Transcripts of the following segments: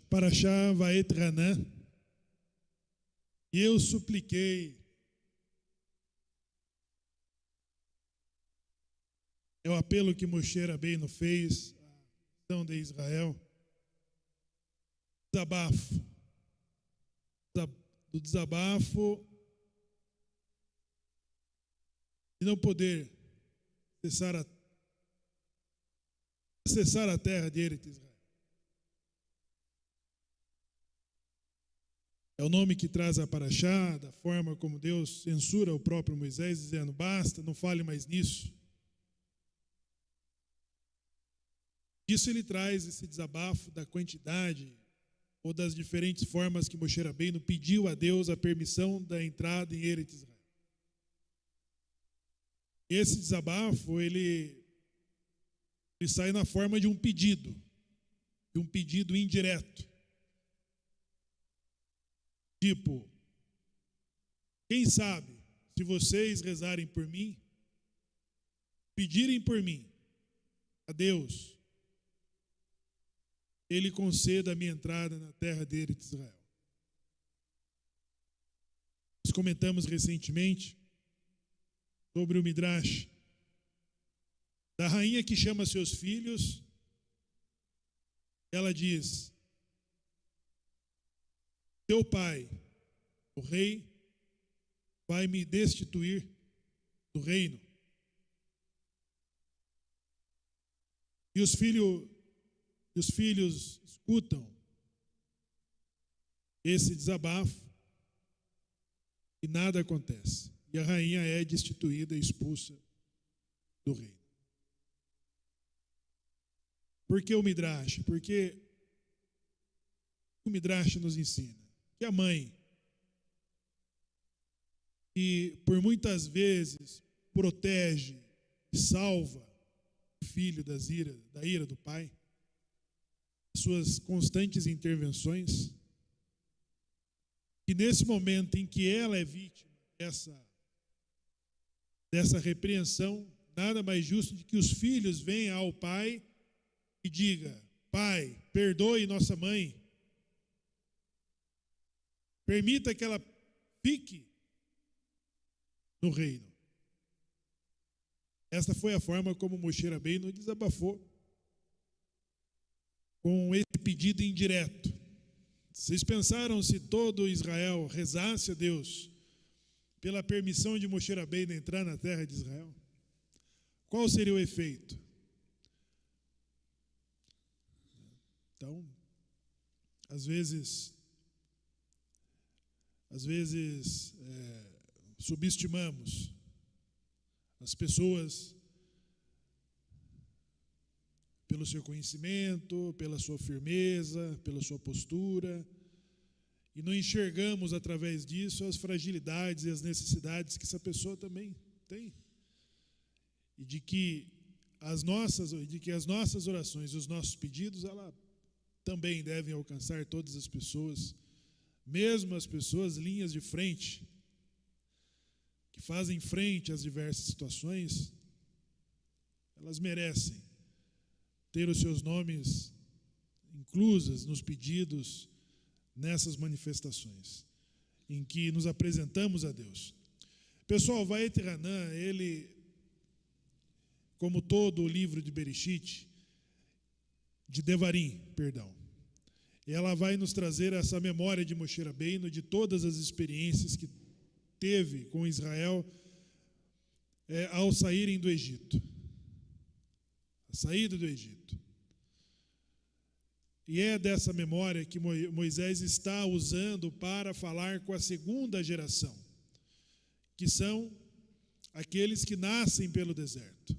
Parashá Vaetranã, e eu supliquei. É o apelo que Moshe Rabbeinu fez à nação de Israel. Desabafo. Do desabafo de não poder acessar a terra de Eretz Israel. É o nome que traz a Parashá, da forma como Deus censura o próprio Moisés, dizendo: basta, não fale mais nisso. Disso ele traz esse desabafo da quantidade ou das diferentes formas que Moshe Rabbeinu pediu a Deus a permissão da entrada em Eretz Israel. Esse desabafo, ele sai na forma de um pedido indireto. Tipo, quem sabe, se vocês rezarem por mim, pedirem por mim a Deus, Ele conceda a minha entrada na terra de Eretz Israel. Nós comentamos recentemente sobre o Midrash da rainha que chama seus filhos. Ela diz: teu pai, o rei, vai me destituir do reino. E os filhos escutam esse desabafo e nada acontece. E a rainha é destituída e expulsa do reino. Por que o Midrash? Porque o Midrash nos ensina que a mãe, que por muitas vezes protege e salva o filho da ira do pai, suas constantes intervenções, que nesse momento em que ela é vítima dessa repreensão, nada mais justo de que os filhos venham ao pai e digam: pai, perdoe nossa mãe, permita que ela fique no reino. Esta foi a forma como Moshe Rabbeinu desabafou com esse pedido indireto. Vocês pensaram se todo Israel rezasse a Deus pela permissão de Moshe Rabbeinu entrar na terra de Israel? Qual seria o efeito? Então, às vezes subestimamos as pessoas pelo seu conhecimento, pela sua firmeza, pela sua postura, e não enxergamos através disso as fragilidades e as necessidades que essa pessoa também tem. E de que as nossas orações e os nossos pedidos, ela também devem alcançar todas as pessoas, mesmo as pessoas linhas de frente, que fazem frente às diversas situações. Elas merecem ter os seus nomes inclusos nos pedidos, nessas manifestações em que nos apresentamos a Deus. Pessoal, Vaetranã, ele, como todo o livro de Bereshit, de Devarim, ela vai nos trazer essa memória de Moshe Rabbeinu, de todas as experiências que teve com Israel ao saírem do Egito. A saída do Egito. E é dessa memória que Moisés está usando para falar com a segunda geração, que são aqueles que nascem pelo deserto.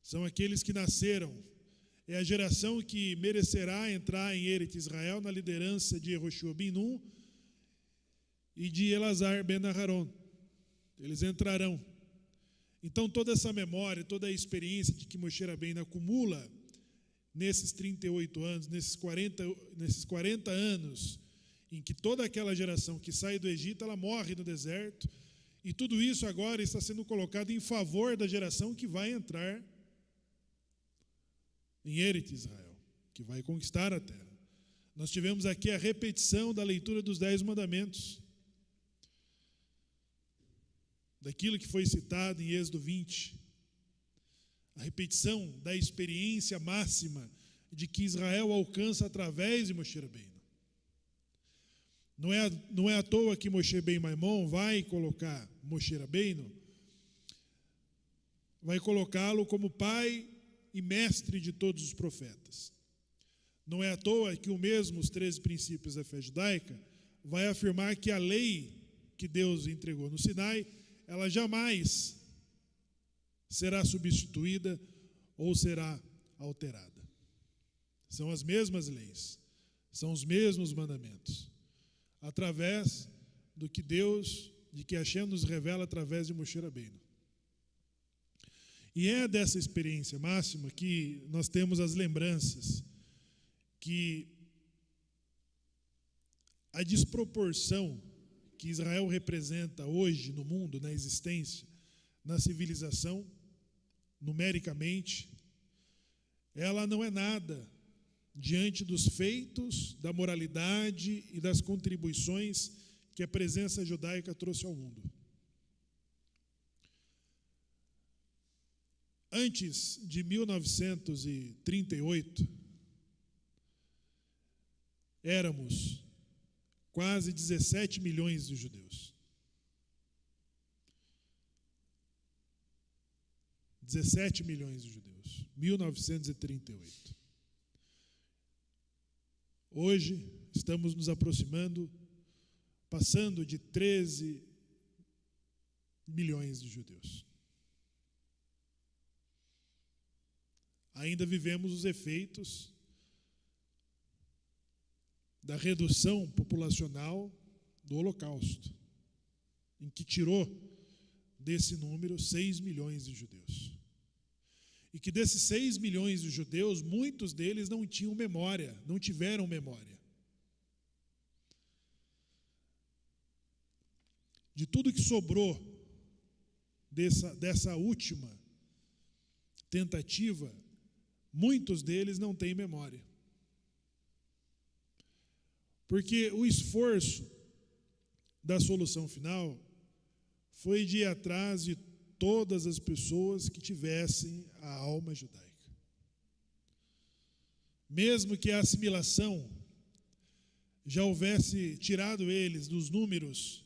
São aqueles que nasceram. É a geração que merecerá entrar em Eretz Israel na liderança de Yehoshua ben Nun e de Elazar ben Aharon. Eles entrarão. Então toda essa memória, toda a experiência de que Moshe Rabbeinu acumula nesses 38 anos, nesses 40 anos, em que toda aquela geração que sai do Egito, ela morre no deserto, e tudo isso agora está sendo colocado em favor da geração que vai entrar em Eretz Israel, que vai conquistar a terra. Nós tivemos aqui a repetição da leitura dos 10 mandamentos, daquilo que foi citado em Êxodo 20, a repetição da experiência máxima de que Israel alcança através de Moshe Rabbeinu. Não é à toa que Moshe Ben Maimon vai colocar Moshe Rabbeinu, vai colocá-lo como pai e mestre de todos os profetas. Não é à toa que o mesmo, os 13 princípios da fé judaica, vai afirmar que a lei que Deus entregou no Sinai, ela jamais será substituída ou será alterada. São as mesmas leis, são os mesmos mandamentos, através do que Deus, de que Hashem nos revela através de Moshe Rabbeinu. E é dessa experiência máxima que nós temos as lembranças que a desproporção que Israel representa hoje no mundo, na existência, na civilização, numericamente, ela não é nada diante dos feitos, da moralidade e das contribuições que a presença judaica trouxe ao mundo. Antes de 1938, éramos quase 17 milhões de judeus. 17 milhões de judeus, 1938. Hoje, estamos nos aproximando, passando de 13 milhões de judeus. Ainda vivemos os efeitos da redução populacional do Holocausto, em que tirou desse número 6 milhões de judeus. E que desses 6 milhões de judeus, muitos deles não tinham memória, não tiveram memória. De tudo que sobrou dessa última tentativa, muitos deles não têm memória. Porque o esforço da solução final foi de ir atrás de todas as pessoas que tivessem a alma judaica. Mesmo que a assimilação já houvesse tirado eles dos números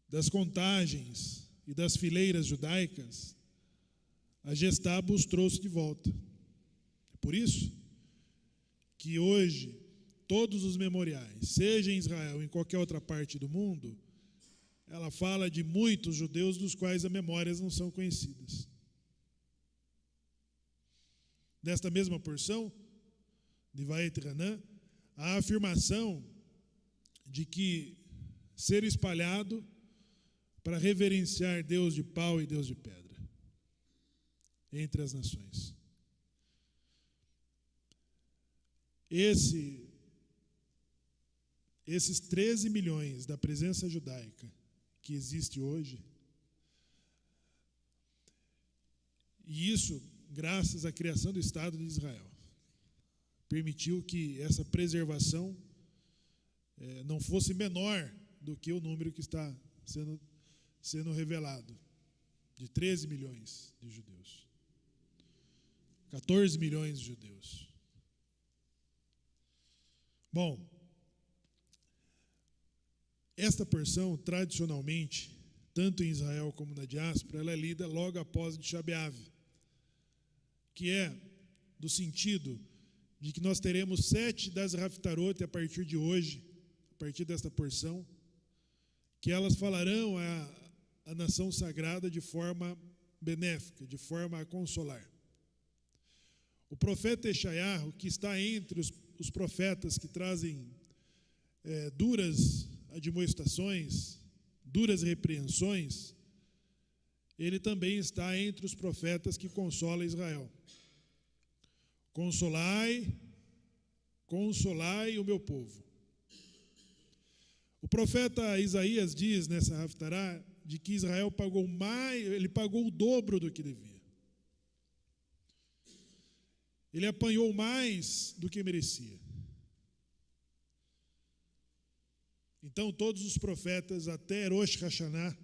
das contagens e das fileiras judaicas, a Gestapo os trouxe de volta. É por isso que hoje todos os memoriais, seja em Israel ou em qualquer outra parte do mundo, ela fala de muitos judeus dos quais as memórias não são conhecidas. Nesta mesma porção, de Vaet Hanan, a afirmação de que ser espalhado para reverenciar Deus de pau e Deus de pedra entre as nações. Esses 13 milhões da presença judaica que existe hoje, e isso graças à criação do Estado de Israel, permitiu que essa preservação não fosse menor do que o número que está sendo revelado, de 13 milhões de judeus, 14 milhões de judeus. Bom, esta porção, tradicionalmente, tanto em Israel como na diáspora, ela é lida logo após de Tisha B'Av, que é do sentido de que nós teremos 7 das Haftarot a partir de hoje, a partir desta porção, que elas falarão a nação sagrada de forma benéfica, de forma a consolar. O profeta Eshayahu, que está entre os profetas que trazem duras admoestações, duras repreensões, ele também está entre os profetas que consolam Israel. Consolai o meu povo. O profeta Isaías diz nessa Haftará de que Israel pagou o dobro do que devia. ele apanhou mais do que merecia. Então todos os profetas, até Rosh Hashanah,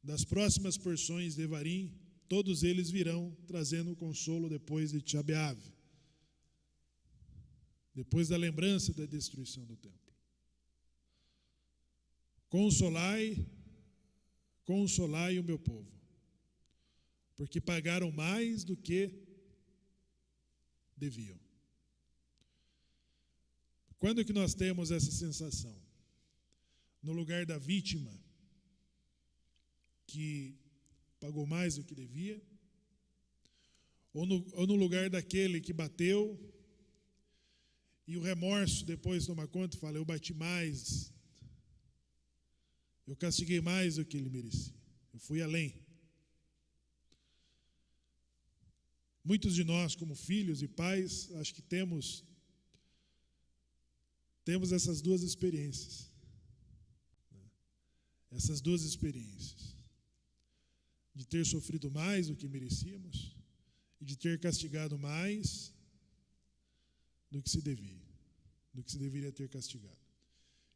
das próximas porções de Devarim, todos eles virão trazendo o consolo depois de Tisha B'Av, depois da lembrança da destruição do templo. Consolai o meu povo, porque pagaram mais do que deviam. Quando que nós temos essa sensação? No lugar da vítima, que pagou mais do que devia, ou no lugar daquele que bateu, e o remorso depois toma conta e fala: eu bati mais, eu castiguei mais do que ele merecia, eu fui além. Muitos de nós, como filhos e pais, acho que temos essas duas experiências. Essas duas experiências. De ter sofrido mais do que merecíamos e de ter castigado mais do que se devia, do que se deveria ter castigado.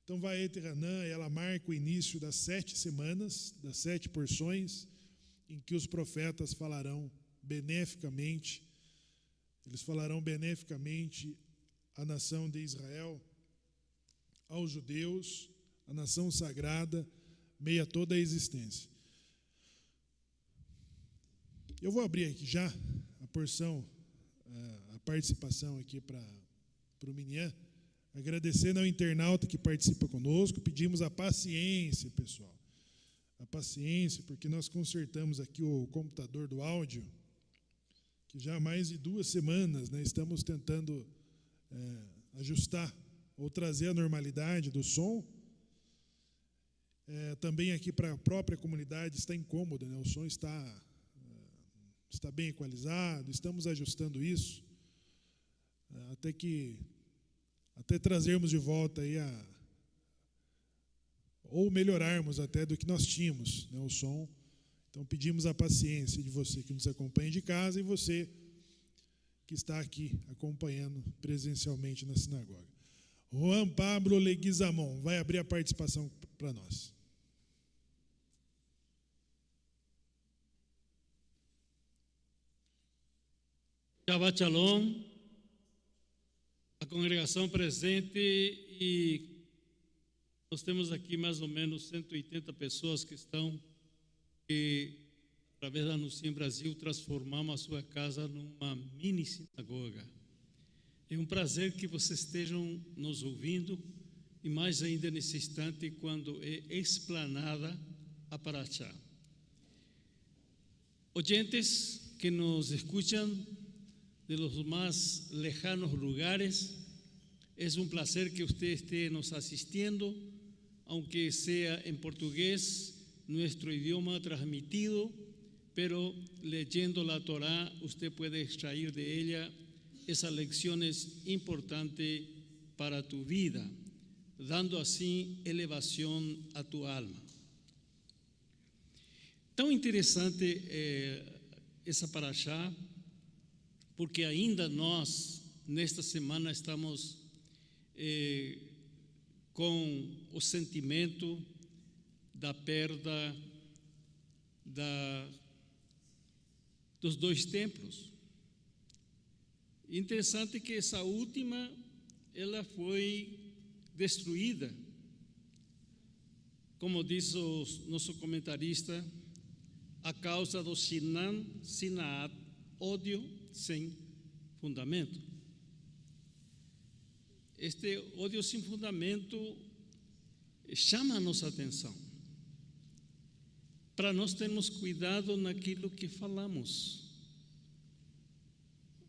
Então, Vaet Hanan, ela marca o início das 7 semanas, das 7 porções, em que os profetas falarão beneficamente, eles falarão beneficamente à nação de Israel, aos judeus, à nação sagrada, meia toda a existência. Eu vou abrir aqui já a porção, a participação aqui para o Minyan, agradecendo ao internauta que participa conosco, pedimos a paciência, pessoal, a paciência, porque nós consertamos aqui o computador do áudio, que já há mais de 2 semanas, né, estamos tentando ajustar ou trazer a normalidade do som. Também aqui para a própria comunidade está incômodo, né, o som está bem equalizado, estamos ajustando isso, até trazermos de volta aí ou melhorarmos até do que nós tínhamos, né, o som. Então pedimos a paciência de você que nos acompanha de casa e você que está aqui acompanhando presencialmente na sinagoga. Juan Pablo Leguizamon vai abrir a participação para nós. Shabbat Shalom, a congregação presente, e nós temos aqui mais ou menos 180 pessoas que estão, e através da Anunciem Brasil transformamos a sua casa numa mini sinagoga. É um prazer que vocês estejam nos ouvindo, e mais ainda nesse instante quando é explanada a Parashá. Oyentes que nos escuchan de los más lejanos lugares, es un placer que usted esté nos asistiendo, aunque sea en portugués, nuestro idioma transmitido, pero leyendo la Torá usted puede extraer de ella esas lecciones importantes para tu vida, dando así elevación a tu alma. Tão interessante essa Parashá, porque ainda nós, nesta semana, estamos com o sentimento da perda dos 2 templos. Interessante que essa última, ela foi destruída. Como diz o nosso comentarista, a causa do Sinaat, ódio sem fundamento. Este ódio sem fundamento chama a nossa atenção, para nós termos cuidado naquilo que falamos,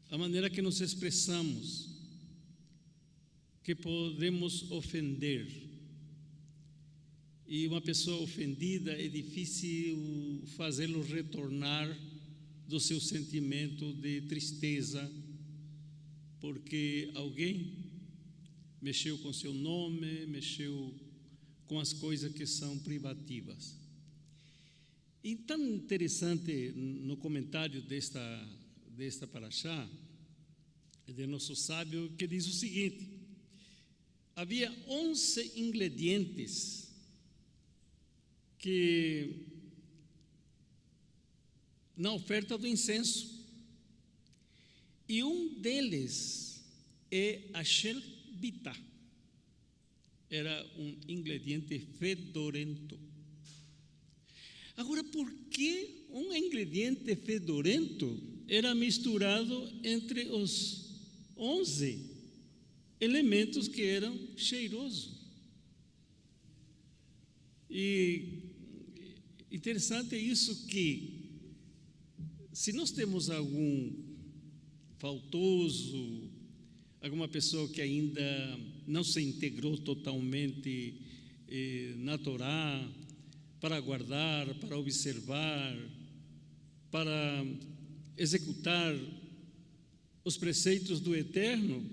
a maneira que nos expressamos, que podemos ofender. E uma pessoa ofendida é difícil fazê-lo retornar do seu sentimento de tristeza, porque alguém mexeu com seu nome, mexeu com as coisas que são privativas. E tão interessante no comentário desta Parashá, de nosso sábio, que diz o seguinte: havia 11 ingredientes que na oferta do incenso, e um deles é a shelbita. Era um ingrediente fedorento. Agora, por que um ingrediente fedorento era misturado entre os 11 elementos que eram cheirosos? E interessante isso, que se nós temos algum faltoso, alguma pessoa que ainda não se integrou totalmente na Torá, para guardar, para observar, para executar os preceitos do Eterno,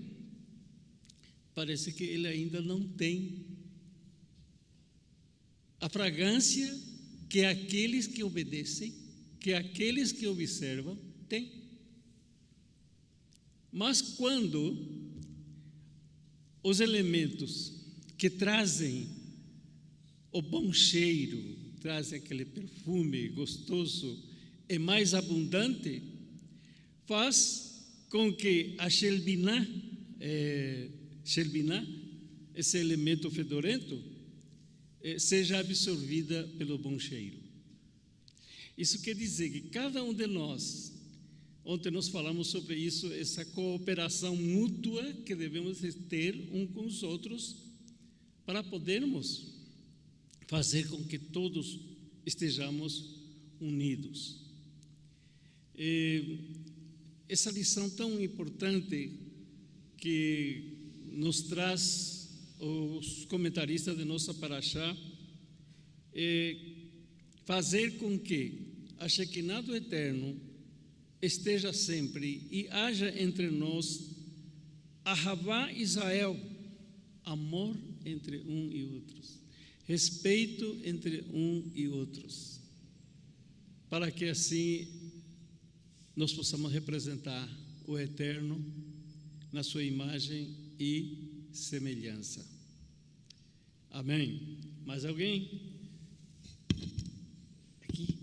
parece que ele ainda não tem a fragrância que aqueles que obedecem, que aqueles que observam têm. Mas quando os elementos que trazem o bom cheiro, trazem aquele perfume gostoso, é mais abundante, faz com que a shelbiná, esse elemento fedorento, seja absorvida pelo bom cheiro. Isso quer dizer que cada um de nós, ontem nós falamos sobre isso, essa cooperação mútua que devemos ter uns com os outros para podermos fazer com que todos estejamos unidos. Essa lição tão importante que nos traz os comentaristas de nossa Parashá, fazer com que a Shekinah do Eterno esteja sempre e haja entre nós Ahavá Israel, amor entre um e outros, respeito entre um e outros, para que assim nós possamos representar o Eterno na sua imagem e semelhança. Amém. Mais alguém? Aqui?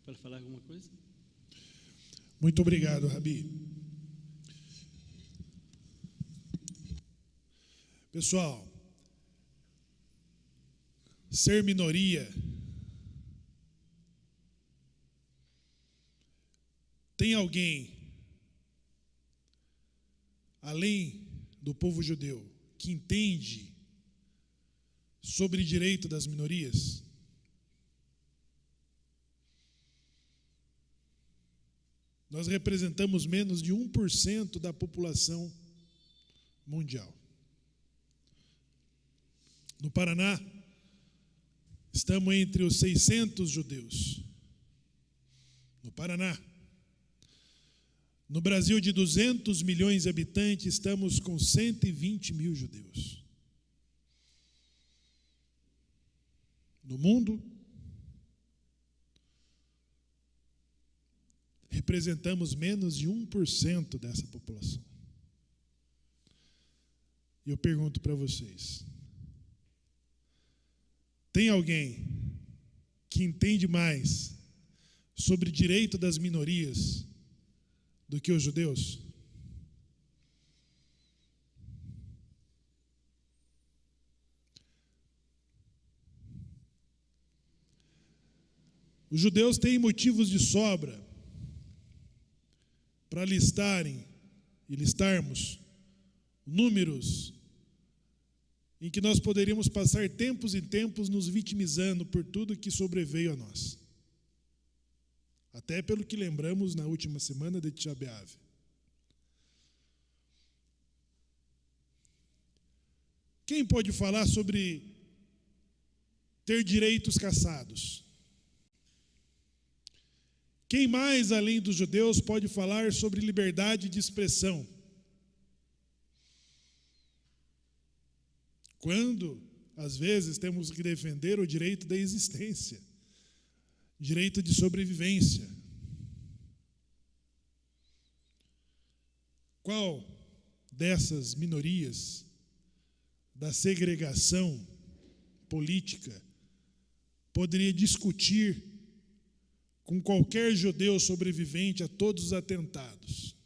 Para falar alguma coisa? Muito obrigado, Rabi. Pessoal, ser minoria tem alguém além do povo judeu que entende sobre direito das minorias? Nós representamos menos de 1% da população mundial. No Paraná, estamos entre os 600 judeus. No Paraná. No Brasil, de 200 milhões de habitantes, estamos com 120 mil judeus. No mundo, representamos menos de 1% dessa população. E eu pergunto para vocês: tem alguém que entende mais sobre direito das minorias do que os judeus? Os judeus têm motivos de sobra para listarem e listarmos números em que nós poderíamos passar tempos e tempos nos vitimizando por tudo que sobreveio a nós. Até pelo que lembramos na última semana de Tisha B'Av. Quem pode falar sobre ter direitos caçados? Quem mais, além dos judeus, pode falar sobre liberdade de expressão? Quando, às vezes, temos que defender o direito da existência, direito de sobrevivência. dessas minorias, da segregação política, poderia discutir com qualquer judeu sobrevivente a todos os atentados.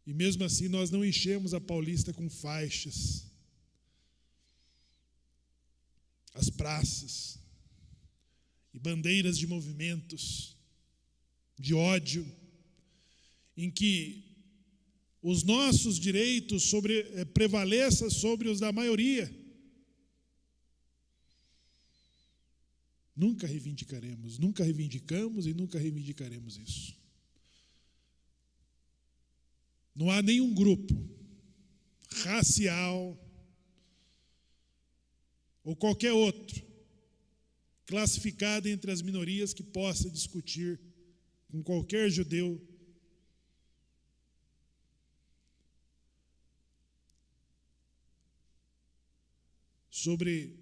E mesmo assim nós não enchemos a Paulista com faixas, as praças e bandeiras de movimentos de ódio, em que os nossos direitos prevaleçam sobre os da maioria. Nunca reivindicaremos, nunca reivindicamos e nunca reivindicaremos isso. Não há nenhum grupo racial ou qualquer outro classificado entre as minorias que possa discutir com qualquer judeu sobre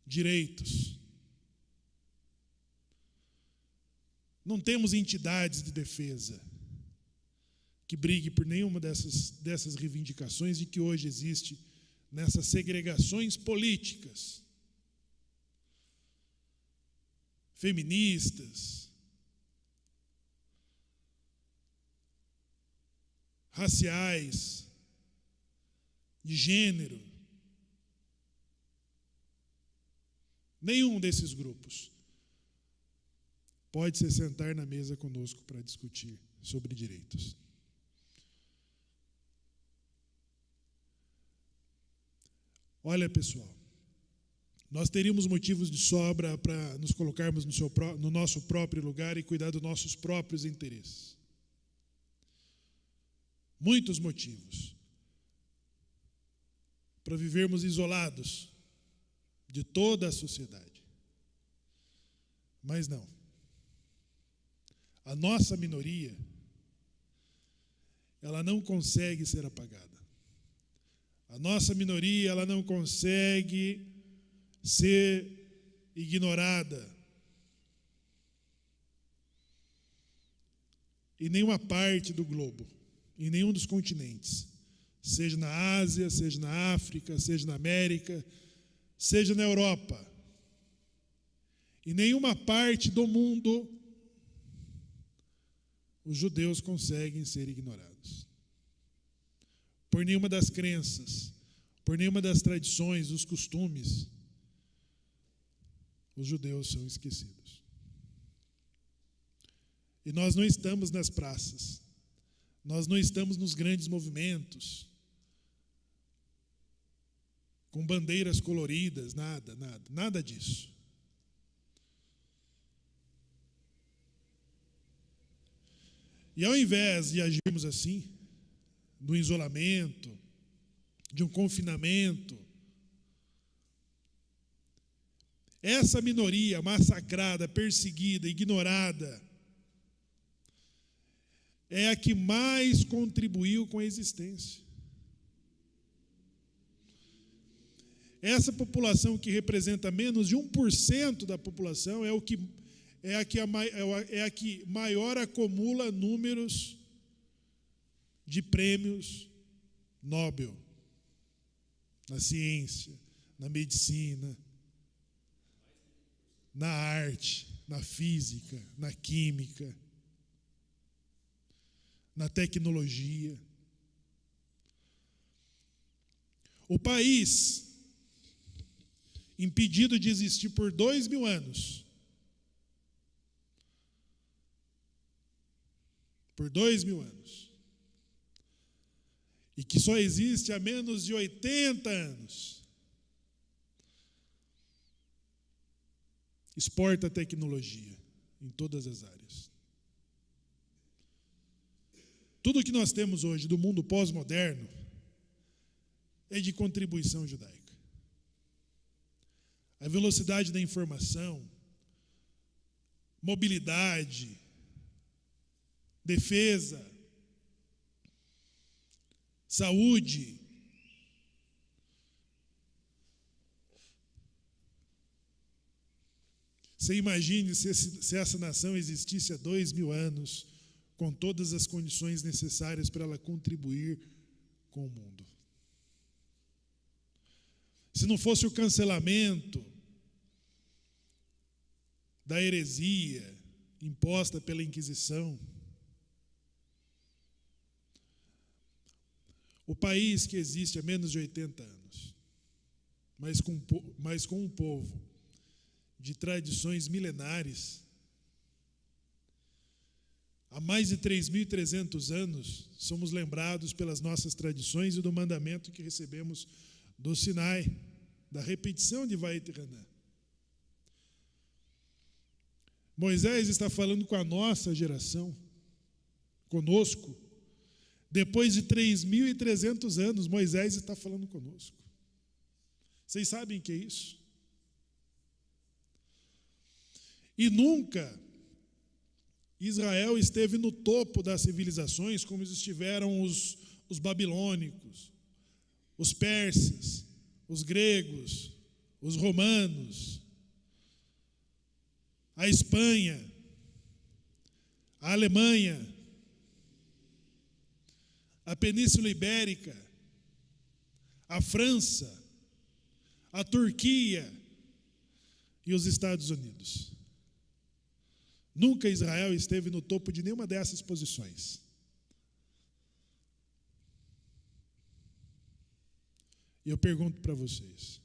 direitos. Não temos entidades de defesa que brigue por nenhuma dessas reivindicações e que hoje existe nessas segregações políticas, feministas, raciais, de gênero. Nenhum desses grupos pode se sentar na mesa conosco para discutir sobre direitos. Olha, pessoal, nós teríamos motivos de sobra para nos colocarmos no nosso próprio lugar e cuidar dos nossos próprios interesses. Muitos motivos para vivermos isolados de toda a sociedade. Mas não. A nossa minoria, ela não consegue ser apagada. A nossa minoria, ela não consegue ser ignorada. Em nenhuma parte do globo, em nenhum dos continentes, seja na Ásia, seja na África, seja na América, seja na Europa. Em nenhuma parte do mundo, os judeus conseguem ser ignorados. Por nenhuma das crenças, por nenhuma das tradições, dos costumes, os judeus são esquecidos. E nós não estamos nas praças, nós não estamos nos grandes movimentos, com bandeiras coloridas, nada disso. E ao invés de agirmos assim, do isolamento, de um confinamento, essa minoria massacrada, perseguida, ignorada, é a que mais contribuiu com a existência. Essa população que representa menos de 1% da população é a que maior acumula números de prêmios Nobel na ciência, na medicina, na arte, na física, na química, na tecnologia. O país, impedido de existir por 2000 anos, e que só existe há menos de 80 anos, exporta tecnologia em todas as áreas. Tudo que nós temos hoje do mundo pós-moderno é de contribuição judaica. A velocidade da informação, mobilidade, defesa, saúde, Você imagine se essa nação existisse há 2000 anos, com todas as condições necessárias para ela contribuir com o mundo. Se não fosse o cancelamento da heresia imposta pela Inquisição, o país que existe há menos de 80 anos, mas com um povo de tradições milenares, há mais de 3.300 anos, somos lembrados pelas nossas tradições e do mandamento que recebemos do Sinai, da repetição de Vaet-Hanan. Moisés está falando com a nossa geração, conosco. Depois de 3.300 anos, Moisés está falando conosco. Vocês sabem o que é isso? E nunca Israel esteve no topo das civilizações como estiveram os babilônicos, os persas, os gregos, os romanos, a Espanha, a Alemanha, a Península Ibérica, a França, a Turquia e os Estados Unidos. Nunca Israel esteve no topo de nenhuma dessas posições. E eu pergunto para vocês,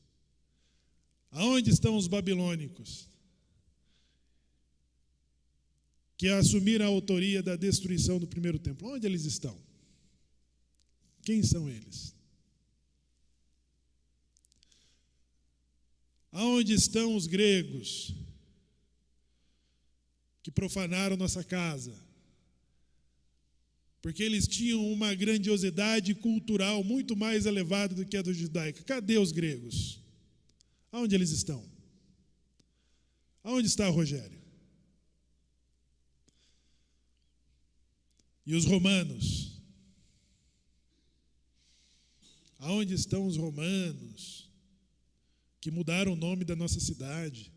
aonde estão os babilônicos que assumiram a autoria da destruição do primeiro templo? Onde eles estão? Quem são eles? Aonde estão os gregos que profanaram nossa casa? Porque eles tinham uma grandiosidade cultural muito mais elevada do que a do judaica. Cadê os gregos? Aonde eles estão? Aonde está o Rogério? E os romanos? Aonde estão os romanos que mudaram o nome da nossa cidade,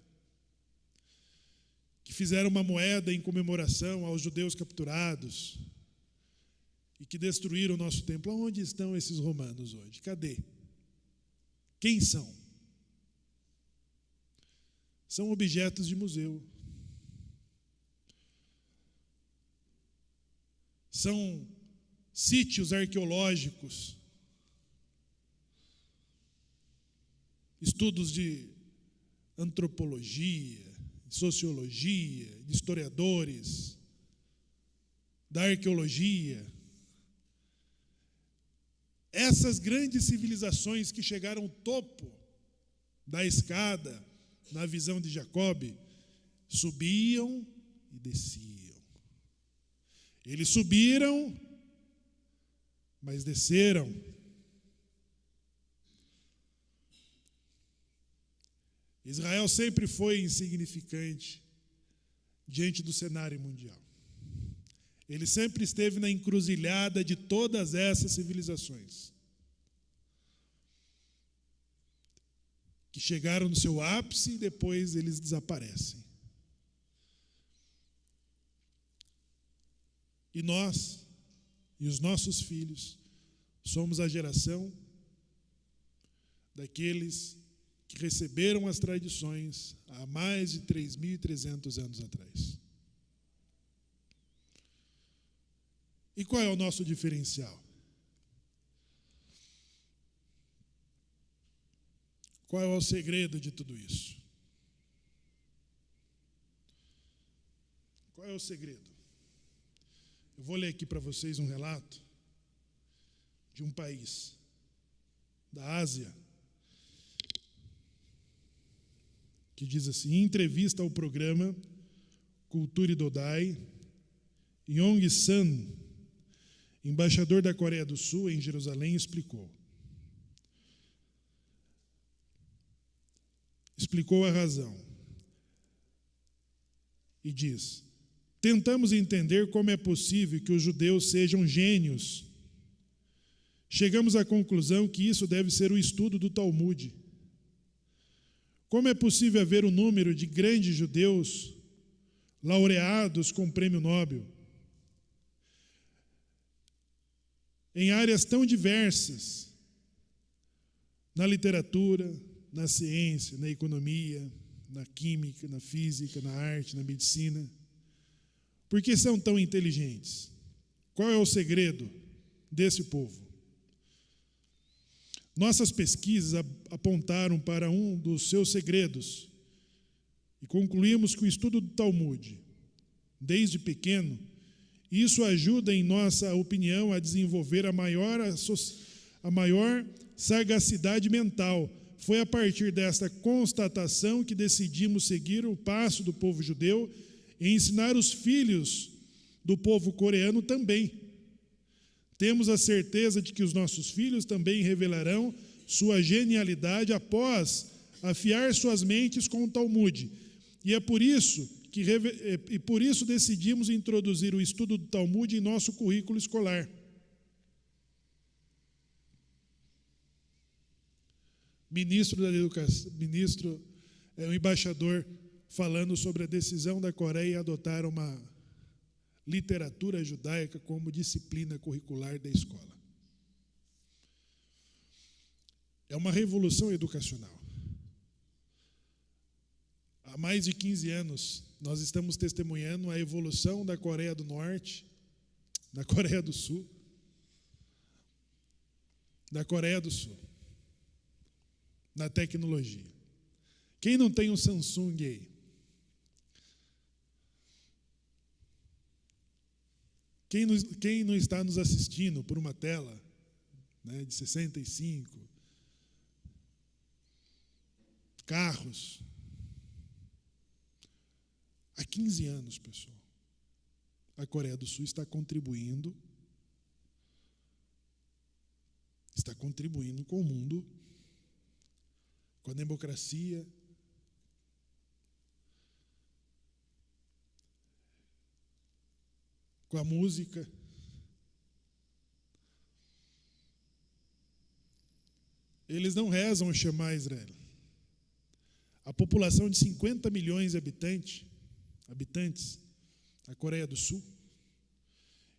que fizeram uma moeda em comemoração aos judeus capturados e que destruíram o nosso templo? Onde estão esses romanos hoje? Cadê? Quem são? São objetos de museu. São sítios arqueológicos, estudos de antropologia, de sociologia, de historiadores, da arqueologia. Essas grandes civilizações que chegaram ao topo da escada, na visão de Jacob, subiam e desciam. Eles subiram, mas desceram. Israel sempre foi insignificante diante do cenário mundial. Ele sempre esteve na encruzilhada de todas essas civilizações, que chegaram no seu ápice e depois eles desaparecem. E nós, e os nossos filhos, somos a geração daqueles que receberam as tradições há mais de 3.300 anos atrás. E qual é o nosso diferencial? Qual é o segredo de tudo isso? Qual é o segredo? Eu vou ler aqui para vocês um relato de um país da Ásia que diz assim: em entrevista ao programa Cultura e Dodai, Yong San, embaixador da Coreia do Sul em Jerusalém, explicou a razão e diz: tentamos entender como é possível que os judeus sejam gênios. Chegamos à conclusão que isso deve ser o estudo do Talmud. Como é possível haver um número de grandes judeus laureados com prêmio Nobel em áreas tão diversas, na literatura, na ciência, na economia, na química, na física, na arte, na medicina? Por que são tão inteligentes? Qual é o segredo desse povo? Nossas pesquisas apontaram para um dos seus segredos e concluímos que o estudo do Talmud, desde pequeno, isso ajuda, em nossa opinião, a desenvolver a maior sagacidade mental. Foi a partir desta constatação que decidimos seguir o passo do povo judeu e ensinar os filhos do povo coreano também. Temos a certeza de que os nossos filhos também revelarão sua genialidade após afiar suas mentes com o Talmud. E por isso decidimos introduzir o estudo do Talmud em nosso currículo escolar. O embaixador falando sobre a decisão da Coreia em adotar uma literatura judaica como disciplina curricular da escola. É uma revolução educacional. Há mais de 15 anos, nós estamos testemunhando a evolução da Coreia do Norte, da Coreia do Sul, na tecnologia. Quem não tem um Samsung aí? Quem não está nos assistindo por uma tela, né, de 65, carros? Há 15 anos, pessoal, a Coreia do Sul está contribuindo com o mundo, com a democracia, com a música. Eles não rezam Shema Israel. A população de 50 milhões de habitantes da Coreia do Sul,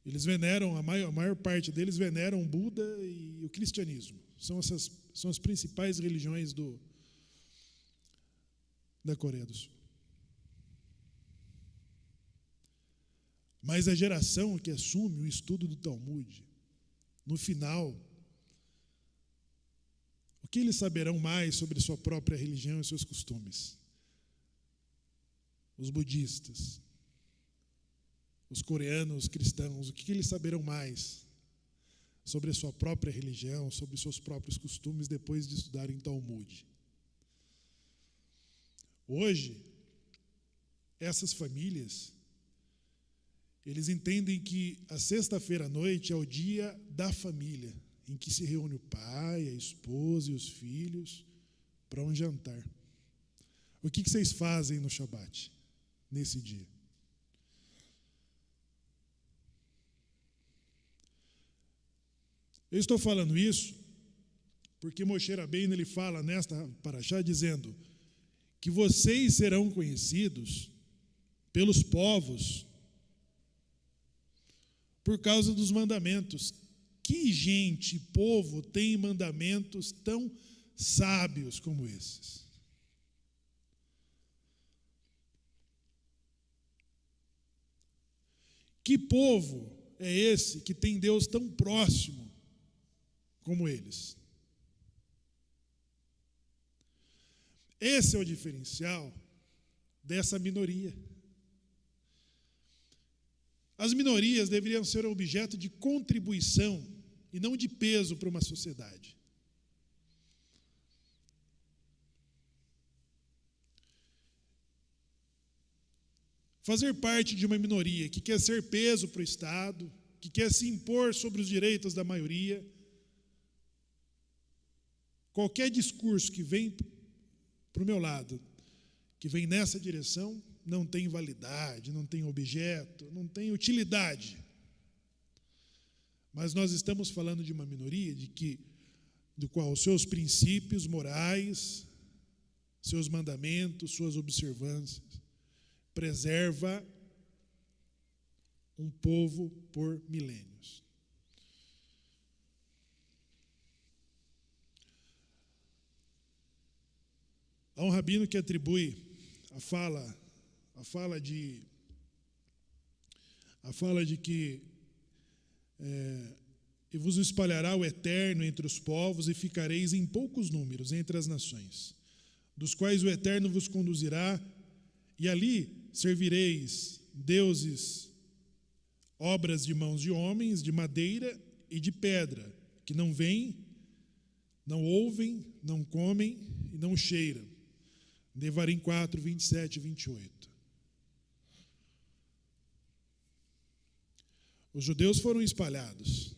eles veneram, a maior parte deles veneram o Buda e o cristianismo. São as principais religiões da Coreia do Sul. Mas a geração que assume o estudo do Talmud, no final, o que eles saberão mais sobre sua própria religião e seus costumes? Os budistas, os coreanos cristãos, o que eles saberão mais sobre a sua própria religião, sobre seus próprios costumes depois de estudarem Talmud? Hoje, essas famílias, eles entendem que a sexta-feira à noite é o dia da família, em que se reúne o pai, a esposa e os filhos para um jantar. O que vocês fazem no Shabat, nesse dia? Eu estou falando isso porque Moshe Rabbeinu, ele fala nesta parashá dizendo que vocês serão conhecidos pelos povos por causa dos mandamentos. Que gente, povo, tem mandamentos tão sábios como esses? Que povo é esse que tem Deus tão próximo como eles? Esse é o diferencial dessa minoria. As minorias deveriam ser objeto de contribuição e não de peso para uma sociedade. Fazer parte de uma minoria que quer ser peso para o Estado, que quer se impor sobre os direitos da maioria, qualquer discurso que vem para o meu lado, que vem nessa direção, não tem validade, não tem objeto, não tem utilidade. Mas nós estamos falando de uma minoria do qual os seus princípios morais seus mandamentos, suas observâncias. Preserva um povo por milênios. Há um rabino que atribui a fala de que e vos espalhará o Eterno entre os povos e ficareis em poucos números entre as nações, dos quais o Eterno vos conduzirá, e ali servireis deuses, obras de mãos de homens, de madeira e de pedra, que não veem, não ouvem, não comem e não cheiram. Devarim 4, 27 e 28. Os judeus foram espalhados,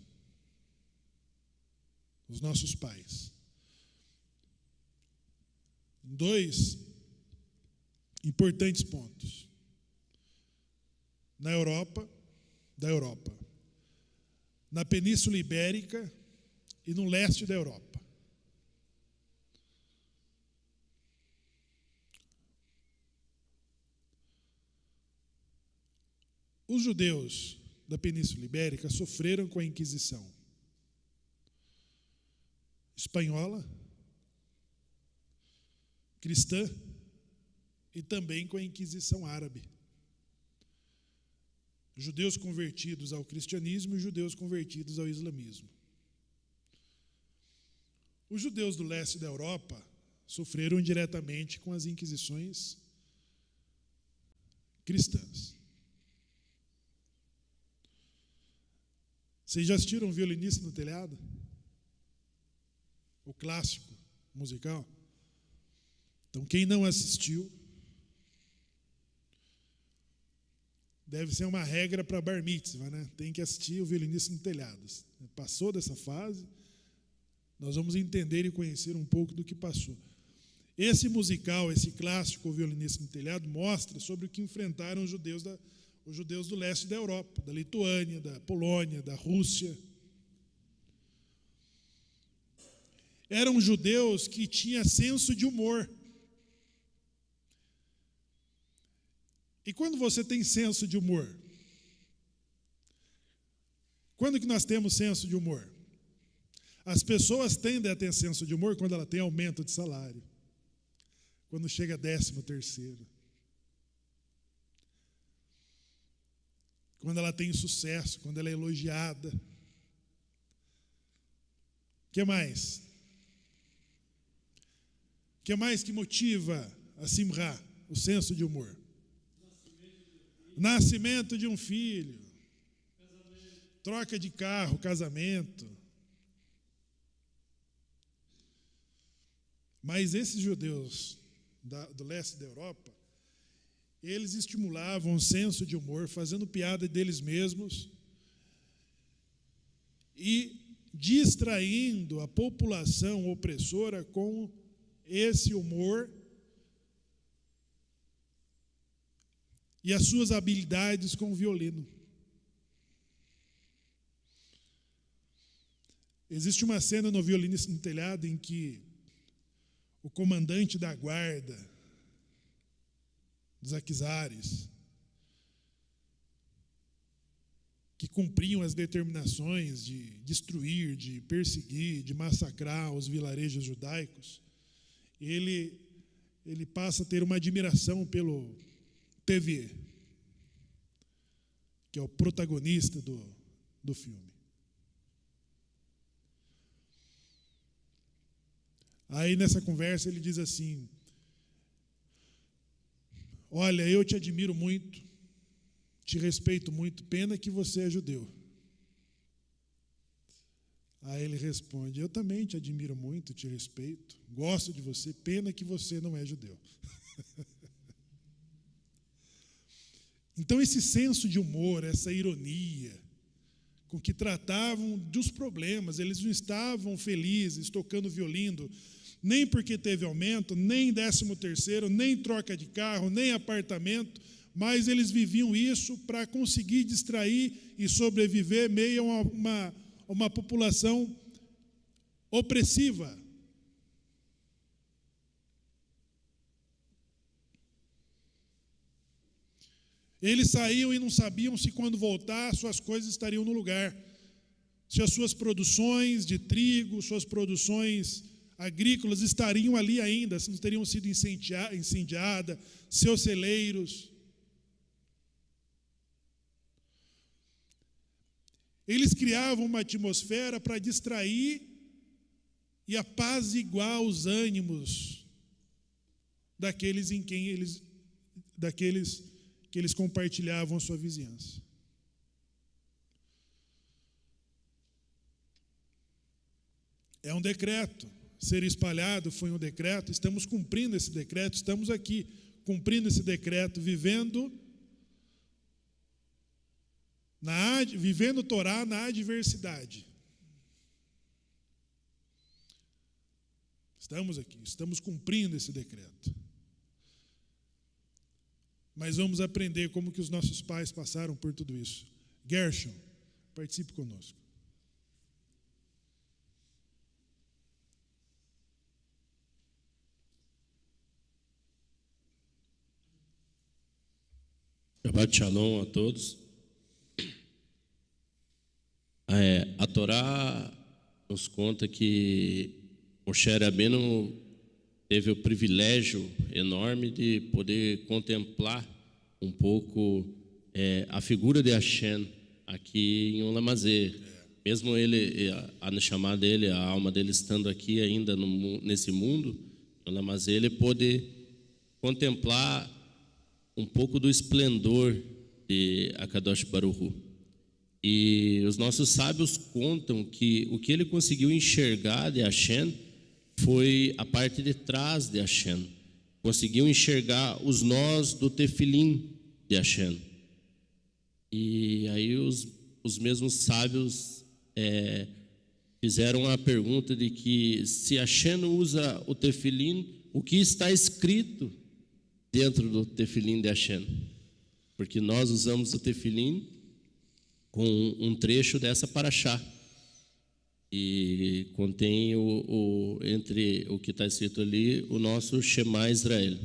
os nossos pais, em dois importantes pontos. Da Europa, na Península Ibérica e no leste da Europa. Os judeus da Península Ibérica sofreram com a Inquisição espanhola, cristã e também com a Inquisição árabe. Judeus convertidos ao cristianismo e judeus convertidos ao islamismo. Os judeus do leste da Europa sofreram diretamente com as inquisições cristãs. Vocês já assistiram Violinista no Telhado? O clássico musical? Então, quem não assistiu, deve ser uma regra para bar mitzvah, né? Tem que assistir o Violinista no Telhado. Passou dessa fase, nós vamos entender e conhecer um pouco do que passou. Esse musical, esse clássico, o Violinista no Telhado, mostra sobre o que enfrentaram os judeus do leste da Europa, da Lituânia, da Polônia, da Rússia. Eram judeus que tinham senso de humor. E quando você tem senso de humor? Quando que nós temos senso de humor? As pessoas tendem a ter senso de humor quando ela tem aumento de salário, quando chega 13º, quando ela tem sucesso, quando ela é elogiada. O que mais? O que mais que motiva a simra, o senso de humor? Nascimento de um filho, troca de carro, casamento. Mas esses judeus do leste da Europa, eles estimulavam o senso de humor, fazendo piada deles mesmos e distraindo a população opressora com esse humor e as suas habilidades com o violino. Existe uma cena no Violinista no Telhado em que o comandante da guarda dos Aquizares, que cumpriam as determinações de destruir, de perseguir, de massacrar os vilarejos judaicos, ele passa a ter uma admiração pelo TV, que é o protagonista do filme. Aí nessa conversa ele diz assim: olha, eu te admiro muito, te respeito muito, pena que você é judeu. Aí ele responde: eu também te admiro muito, te respeito, gosto de você, pena que você não é judeu. Então esse senso de humor, essa ironia com que tratavam dos problemas, eles não estavam felizes tocando violino, nem porque teve aumento, nem 13º, nem troca de carro, nem apartamento, mas eles viviam isso para conseguir distrair e sobreviver meio a uma população opressiva. Eles saíam e não sabiam se quando voltar suas coisas estariam no lugar, se as suas produções de trigo, suas produções agrícolas estariam ali ainda, se não teriam sido incendiadas, seus celeiros. Eles criavam uma atmosfera para distrair e apaziguar os ânimos daqueles que eles compartilhavam a sua vizinhança. É um decreto. Ser espalhado foi um decreto. Estamos cumprindo esse decreto. Estamos aqui cumprindo esse decreto, vivendo Torá na adversidade. Estamos aqui, estamos cumprindo esse decreto. Mas vamos aprender como que os nossos pais passaram por tudo isso. Gershon, participe conosco. Shabbat Shalom a todos. A Torá nos conta que Moshe Rabbeinu teve o privilégio enorme de poder contemplar um pouco a figura de Hashem aqui em Olamazê. Mesmo ele, a Neshama dele, a alma dele estando aqui ainda nesse mundo, Olamazê, ele pôde contemplar um pouco do esplendor de Akadosh Baruch Hu. E os nossos sábios contam que o que ele conseguiu enxergar de Hashem foi a parte de trás de Hashem. Conseguiu enxergar os nós do tefilim de Hashem. E aí os mesmos sábios fizeram a pergunta de que se Hashem usa o tefilim, o que está escrito dentro do tefilim de Hashem? Porque nós usamos o tefilim com um trecho dessa paraxá. E contém entre o que está escrito ali, o nosso Shema Israel.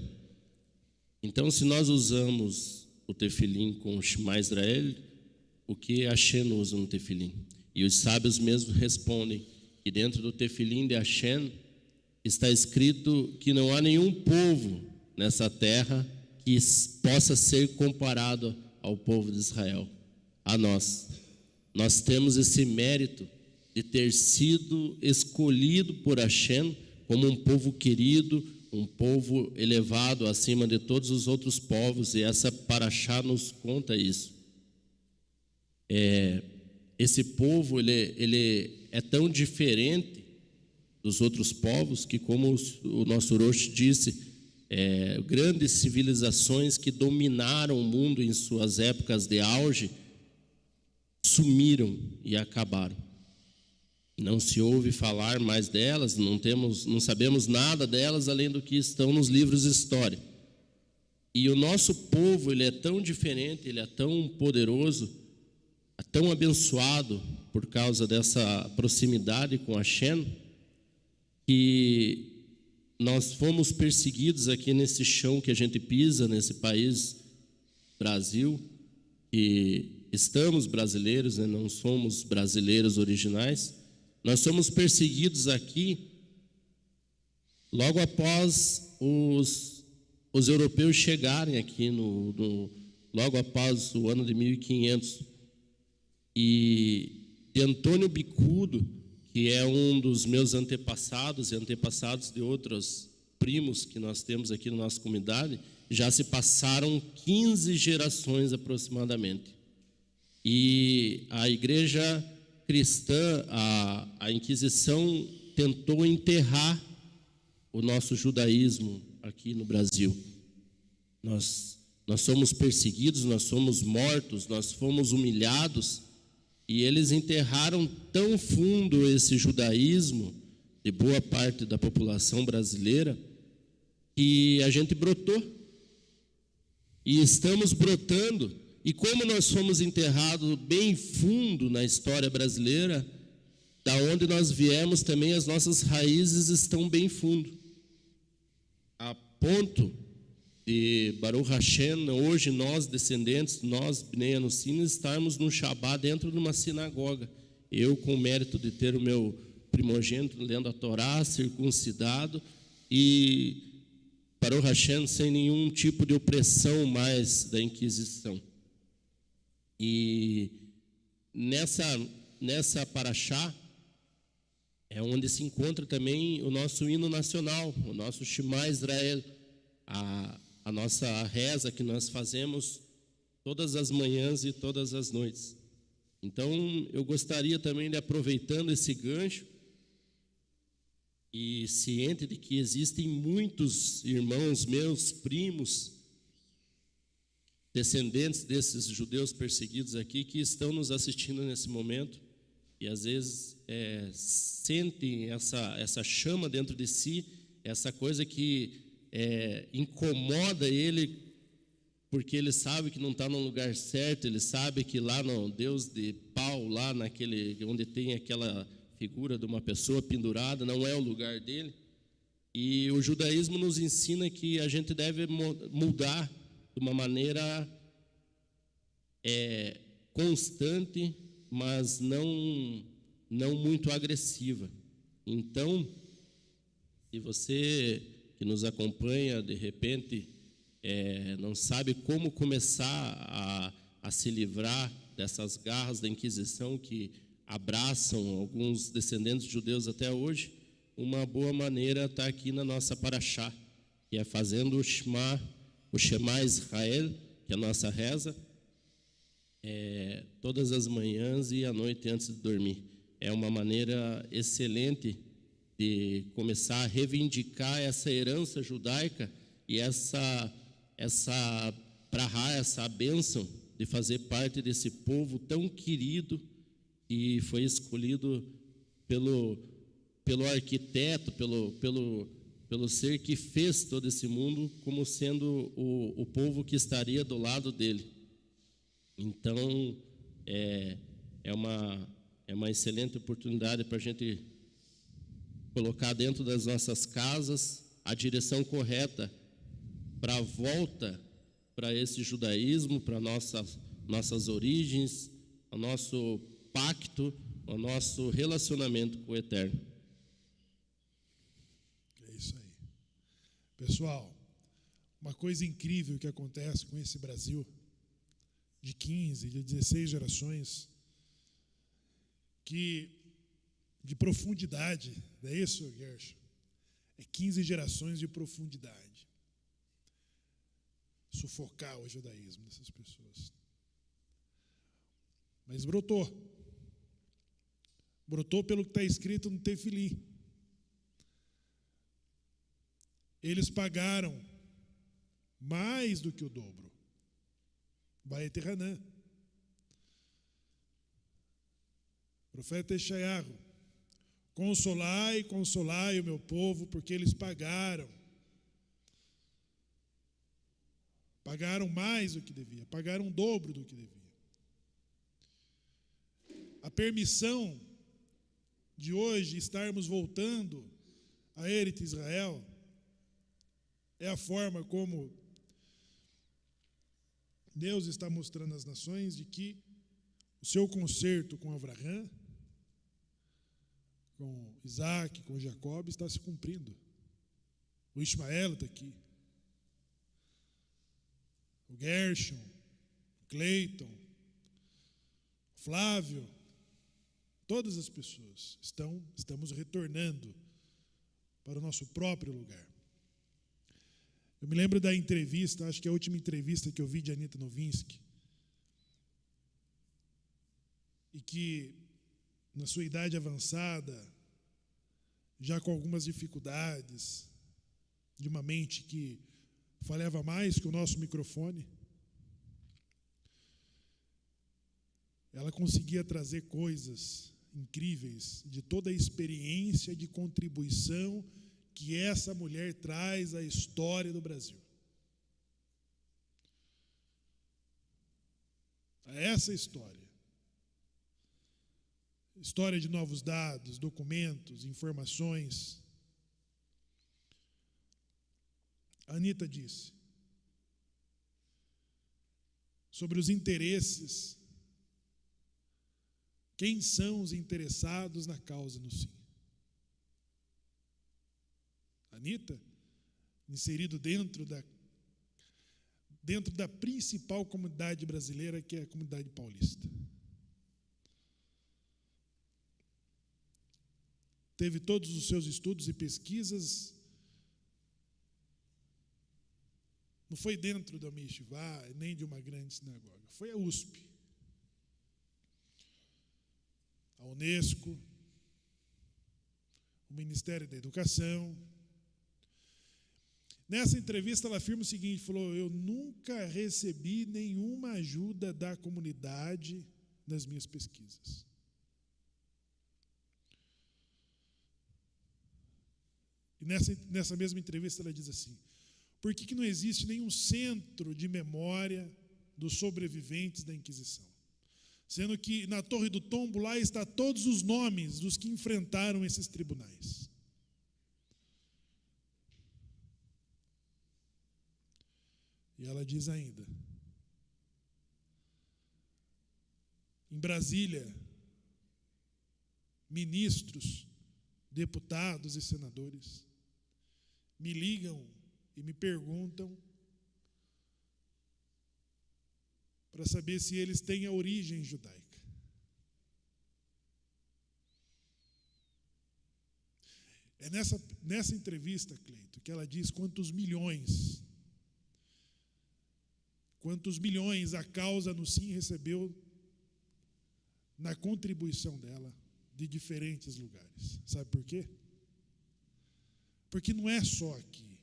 Então, se nós usamos o tefilim com o Shema Israel, o que Hashem usa no tefilim? E os sábios mesmos respondem que dentro do tefilim de Hashem está escrito que não há nenhum povo nessa terra que possa ser comparado ao povo de Israel, a nós. Nós temos esse mérito de ter sido escolhido por Hashem como um povo querido, um povo elevado acima de todos os outros povos, e essa paraxá nos conta isso. Esse povo ele é tão diferente dos outros povos que, como o nosso Rosh disse, grandes civilizações que dominaram o mundo em suas épocas de auge sumiram e acabaram. Não se ouve falar mais delas, não sabemos nada delas além do que estão nos livros de história. E o nosso povo, ele é tão diferente, ele é tão poderoso, é tão abençoado por causa dessa proximidade com Hashem, que nós fomos perseguidos aqui nesse chão que a gente pisa, nesse país, Brasil, e estamos brasileiros, né? Não somos brasileiros originais. Nós somos perseguidos aqui logo após os europeus chegarem aqui, logo após o ano de 1500. E de Antônio Bicudo, que é um dos meus antepassados e antepassados de outros primos que nós temos aqui na nossa comunidade, já se passaram 15 gerações aproximadamente. E a igreja cristã, a Inquisição, tentou enterrar o nosso judaísmo aqui no Brasil. Nós somos perseguidos, nós somos mortos, nós fomos humilhados, e eles enterraram tão fundo esse judaísmo de boa parte da população brasileira que a gente brotou. E estamos brotando. E como nós fomos enterrados bem fundo na história brasileira, da onde nós viemos também as nossas raízes estão bem fundo, a ponto de Baruch Hashem, hoje nós descendentes, nós Bnei Anusim, estarmos num Shabbat dentro de uma sinagoga. Eu com o mérito de ter o meu primogênito lendo a Torá, circuncidado, e Baruch Hashem sem nenhum tipo de opressão mais da Inquisição. E nessa paraxá é onde se encontra também o nosso hino nacional, o nosso Shema Israel, a nossa reza que nós fazemos todas as manhãs e todas as noites. Então, eu gostaria também de, aproveitando esse gancho, e ciente de que existem muitos irmãos meus, primos, descendentes desses judeus perseguidos aqui, que estão nos assistindo nesse momento, e às vezes sentem essa chama dentro de si, essa coisa que incomoda ele, porque ele sabe que não está no lugar certo, ele sabe que lá no Deus de pau, lá naquele onde tem aquela figura de uma pessoa pendurada, não é o lugar dele. E o judaísmo nos ensina que a gente deve mudar de uma maneira constante, mas não muito agressiva. Então, se você que nos acompanha, de repente, não sabe como começar a se livrar dessas garras da Inquisição que abraçam alguns descendentes judeus até hoje, uma boa maneira está aqui na nossa paraxá, que é fazendo o Shema Israel, que é a nossa reza, todas as manhãs e à noite antes de dormir. É uma maneira excelente de começar a reivindicar essa herança judaica e essa brahá, essa bênção de fazer parte desse povo tão querido e foi escolhido pelo arquiteto, pelo ser que fez todo esse mundo, como sendo o povo que estaria do lado dele. Então, é uma excelente oportunidade para a gente colocar dentro das nossas casas a direção correta para a volta para esse judaísmo, para nossas origens, o nosso pacto, o nosso relacionamento com o Eterno. É isso aí. Pessoal, uma coisa incrível que acontece com esse Brasil, de 15, de 16 gerações, de profundidade, não é isso, Gershon? É 15 gerações de profundidade. Sufocar o judaísmo dessas pessoas. Mas brotou. Brotou pelo que está escrito no Tefilim. Eles pagaram mais do que o dobro. Baet Hanan. Profeta Eshayahu. Consolai, consolai o meu povo, porque eles pagaram. Pagaram mais do que devia, pagaram o dobro do que devia. A permissão de hoje estarmos voltando a Eretz Israel é a forma como Deus está mostrando às nações de que o seu concerto com Abraão, com Isaac, com Jacob, está se cumprindo. O Ismael está aqui. O Gershon, o Cleiton, o Flávio, todas as pessoas estamos retornando para o nosso próprio lugar. Eu me lembro da entrevista, acho que é a última entrevista que eu vi de Anita Novinsky, e que, na sua idade avançada, já com algumas dificuldades, de uma mente que falhava mais que o nosso microfone, ela conseguia trazer coisas incríveis de toda a experiência de contribuição que essa mulher traz à história do Brasil. A essa história. História de novos dados, documentos, informações. A Anita disse: sobre os interesses. Quem são os interessados na causa no Sim? Anita, inserido dentro da principal comunidade brasileira, que é a comunidade paulista. Teve todos os seus estudos e pesquisas. Não foi dentro da Yeshivá, nem de uma grande sinagoga. Foi a USP, a Unesco, o Ministério da Educação. Nessa entrevista ela afirma o seguinte, falou: eu nunca recebi nenhuma ajuda da comunidade nas minhas pesquisas. E nessa mesma entrevista ela diz assim: por que não existe nenhum centro de memória dos sobreviventes da Inquisição? Sendo que na Torre do Tombo lá está todos os nomes dos que enfrentaram esses tribunais. E ela diz ainda: em Brasília, ministros, deputados e senadores me ligam e me perguntam para saber se eles têm a origem judaica. É nessa entrevista, Cleito, que ela diz quantos milhões a causa no Sim recebeu na contribuição dela de diferentes lugares. Sabe por quê? Porque não é só aqui.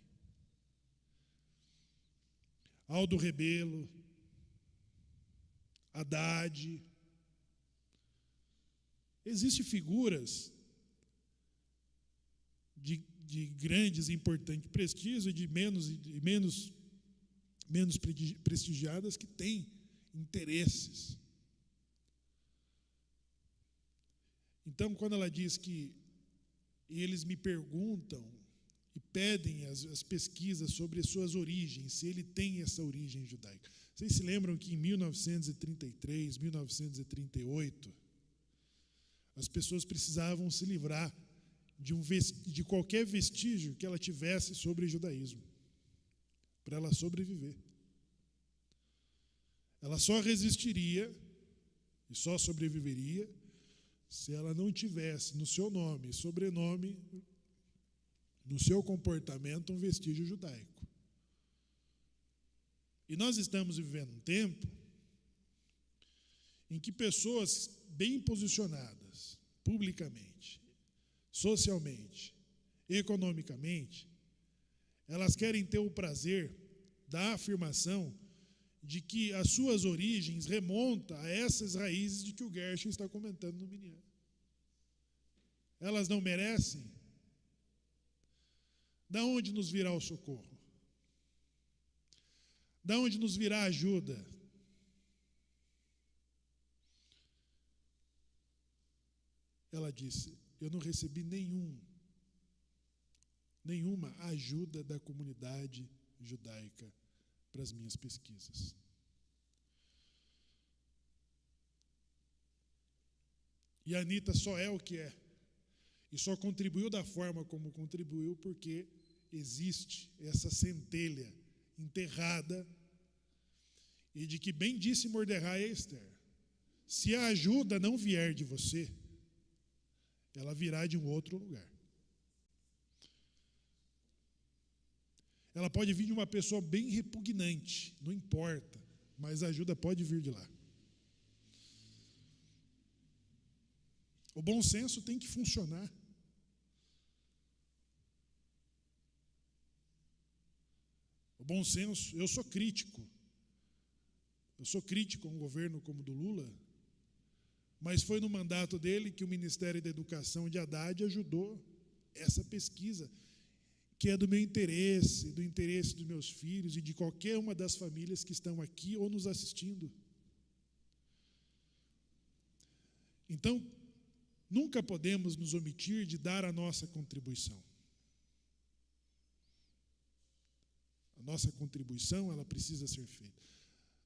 Aldo Rebelo, Haddad, existem figuras de grandes e importantes prestígio e de menos prestigiadas que têm interesses. Então, quando ela diz que eles me perguntam e pedem as pesquisas sobre as suas origens, se ele tem essa origem judaica. Vocês se lembram que em 1933, 1938, as pessoas precisavam se livrar de qualquer vestígio que ela tivesse sobre o judaísmo, para ela sobreviver. Ela só resistiria e só sobreviveria se ela não tivesse no seu nome e sobrenome, no seu comportamento, um vestígio judaico. E nós estamos vivendo um tempo em que pessoas bem posicionadas, publicamente, socialmente, economicamente, elas querem ter o prazer da afirmação de que as suas origens remontam a essas raízes de que o Gershon está comentando no Minyan. Elas não merecem? Da onde nos virá o socorro? Da onde nos virá a ajuda? Ela disse: eu não recebi nenhuma ajuda da comunidade judaica para as minhas pesquisas. E a Anita só é o que é. E só contribuiu da forma como contribuiu porque existe essa centelha enterrada e de que bem disse Mordecai a Esther: se a ajuda não vier de você, ela virá de um outro lugar. Ela pode vir de uma pessoa bem repugnante, não importa, mas a ajuda pode vir de lá. O bom senso tem que funcionar. O bom senso, eu sou crítico a um governo como o do Lula, mas foi no mandato dele que o Ministério da Educação de Haddad ajudou essa pesquisa, que é do meu interesse, do interesse dos meus filhos e de qualquer uma das famílias que estão aqui ou nos assistindo. Então, nunca podemos nos omitir de dar a nossa contribuição. A nossa contribuição, ela precisa ser feita.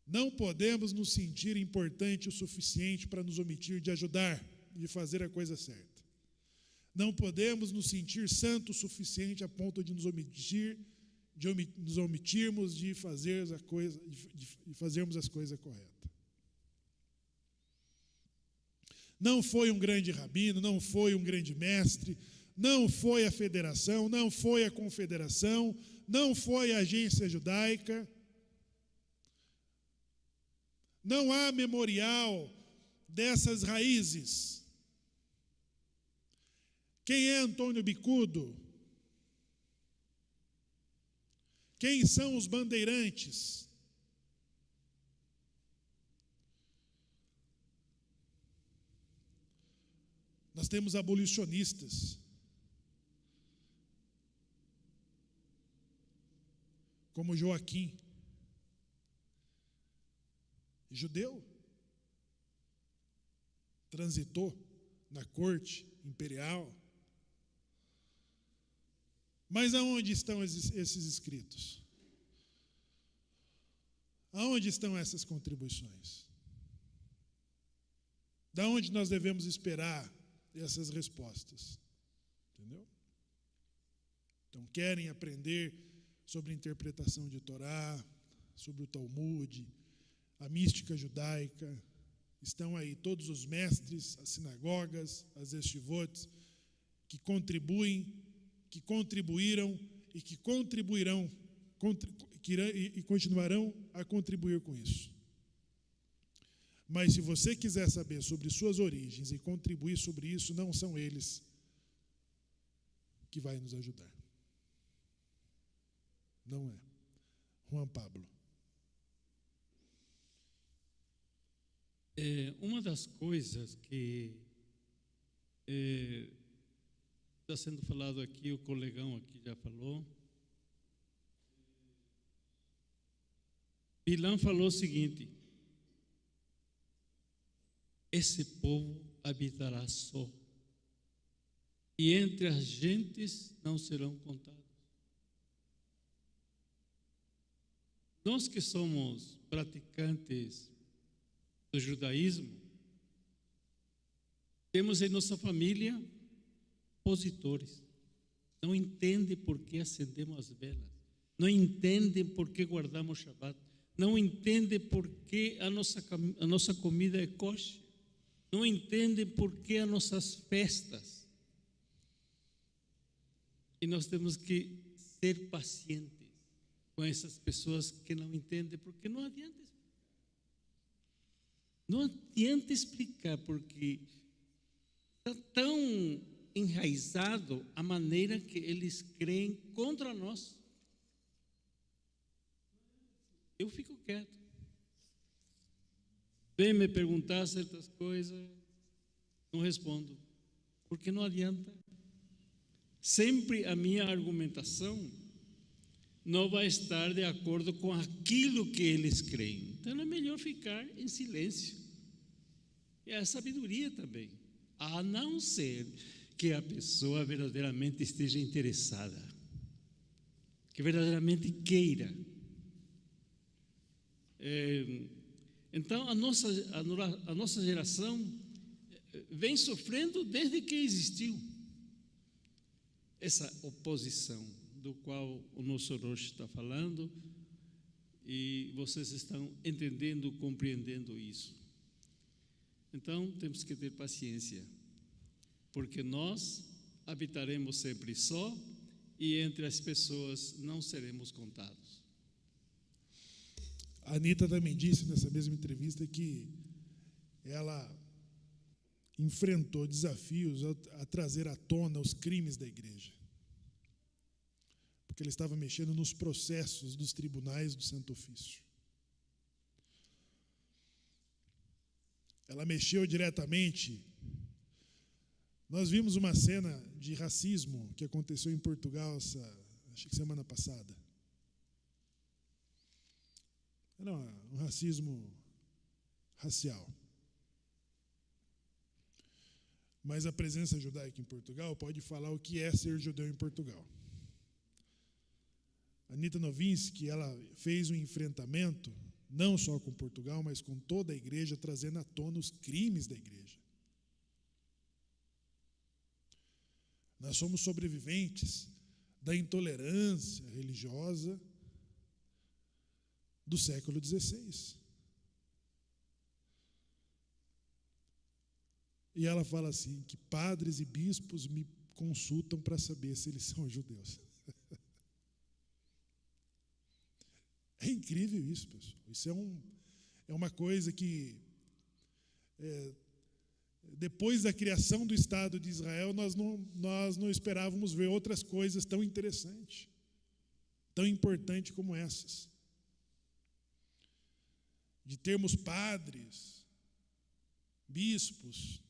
Não podemos nos sentir importante o suficiente para nos omitir de ajudar, de fazer a coisa certa. Não podemos nos sentir santo o suficiente a ponto de nos omitirmos de fazermos as coisas corretas. Não foi um grande rabino, não foi um grande mestre, não foi a federação, não foi a confederação, não foi a agência judaica. Não há memorial dessas raízes. Quem é Antônio Bicudo? Quem são os bandeirantes? Nós temos abolicionistas, como Joaquim, judeu, transitou na corte imperial. Mas aonde estão esses escritos? Aonde estão essas contribuições? Da onde nós devemos esperar essas respostas? Entendeu? Então, querem aprender sobre a interpretação de Torá, sobre o Talmud, a mística judaica. Estão aí todos os mestres, as sinagogas, as yeshivot, que contribuem, que contribuíram e que contribuirão e continuarão a contribuir com isso. Mas se você quiser saber sobre suas origens e contribuir sobre isso, não são eles que vai nos ajudar. Não é. Juan Pablo. Uma das coisas que está sendo falado aqui, o colegão aqui já falou. Bilham falou o seguinte: esse povo habitará só, e entre as gentes não serão contados. Nós que somos praticantes do judaísmo, temos em nossa família opositores. Não entendem por que acendemos as velas, não entendem por que guardamos Shabbat, não entendem por que a nossa comida é kosher, não entendem por que as nossas festas. E nós temos que ser pacientes com essas pessoas que não entendem, porque não adianta explicar. Não adianta explicar, porque está tão enraizado a maneira que eles creem contra nós. Eu fico quieto. Vem me perguntar certas coisas, não respondo, porque não adianta. Sempre a minha argumentação não vai estar de acordo com aquilo que eles creem. Então é melhor ficar em silêncio. E a sabedoria também, a não ser que a pessoa verdadeiramente esteja interessada, que verdadeiramente queira. Então a nossa geração vem sofrendo desde que existiu essa oposição do qual o nosso Rosh está falando, e vocês estão entendendo, compreendendo isso. Então temos que ter paciência, porque nós habitaremos sempre só, e entre as pessoas não seremos contados. A Anita também disse nessa mesma entrevista que ela enfrentou desafios a trazer à tona os crimes da igreja, porque ele estava mexendo nos processos dos tribunais do Santo Ofício. Ela mexeu diretamente. Nós vimos uma cena de racismo que aconteceu em Portugal, acho que semana passada. Era um racismo racial. Mas a presença judaica em Portugal pode falar o que é ser judeu em Portugal. Anita Novinsky, ela fez um enfrentamento não só com Portugal, mas com toda a igreja, trazendo à tona os crimes da igreja. Nós somos sobreviventes da intolerância religiosa do século XVI. E ela fala assim, que padres e bispos me consultam para saber se eles são judeus. É incrível isso, pessoal. Isso é uma coisa que, depois da criação do Estado de Israel, nós não esperávamos ver outras coisas tão interessantes, tão importantes como essas. De termos padres, bispos.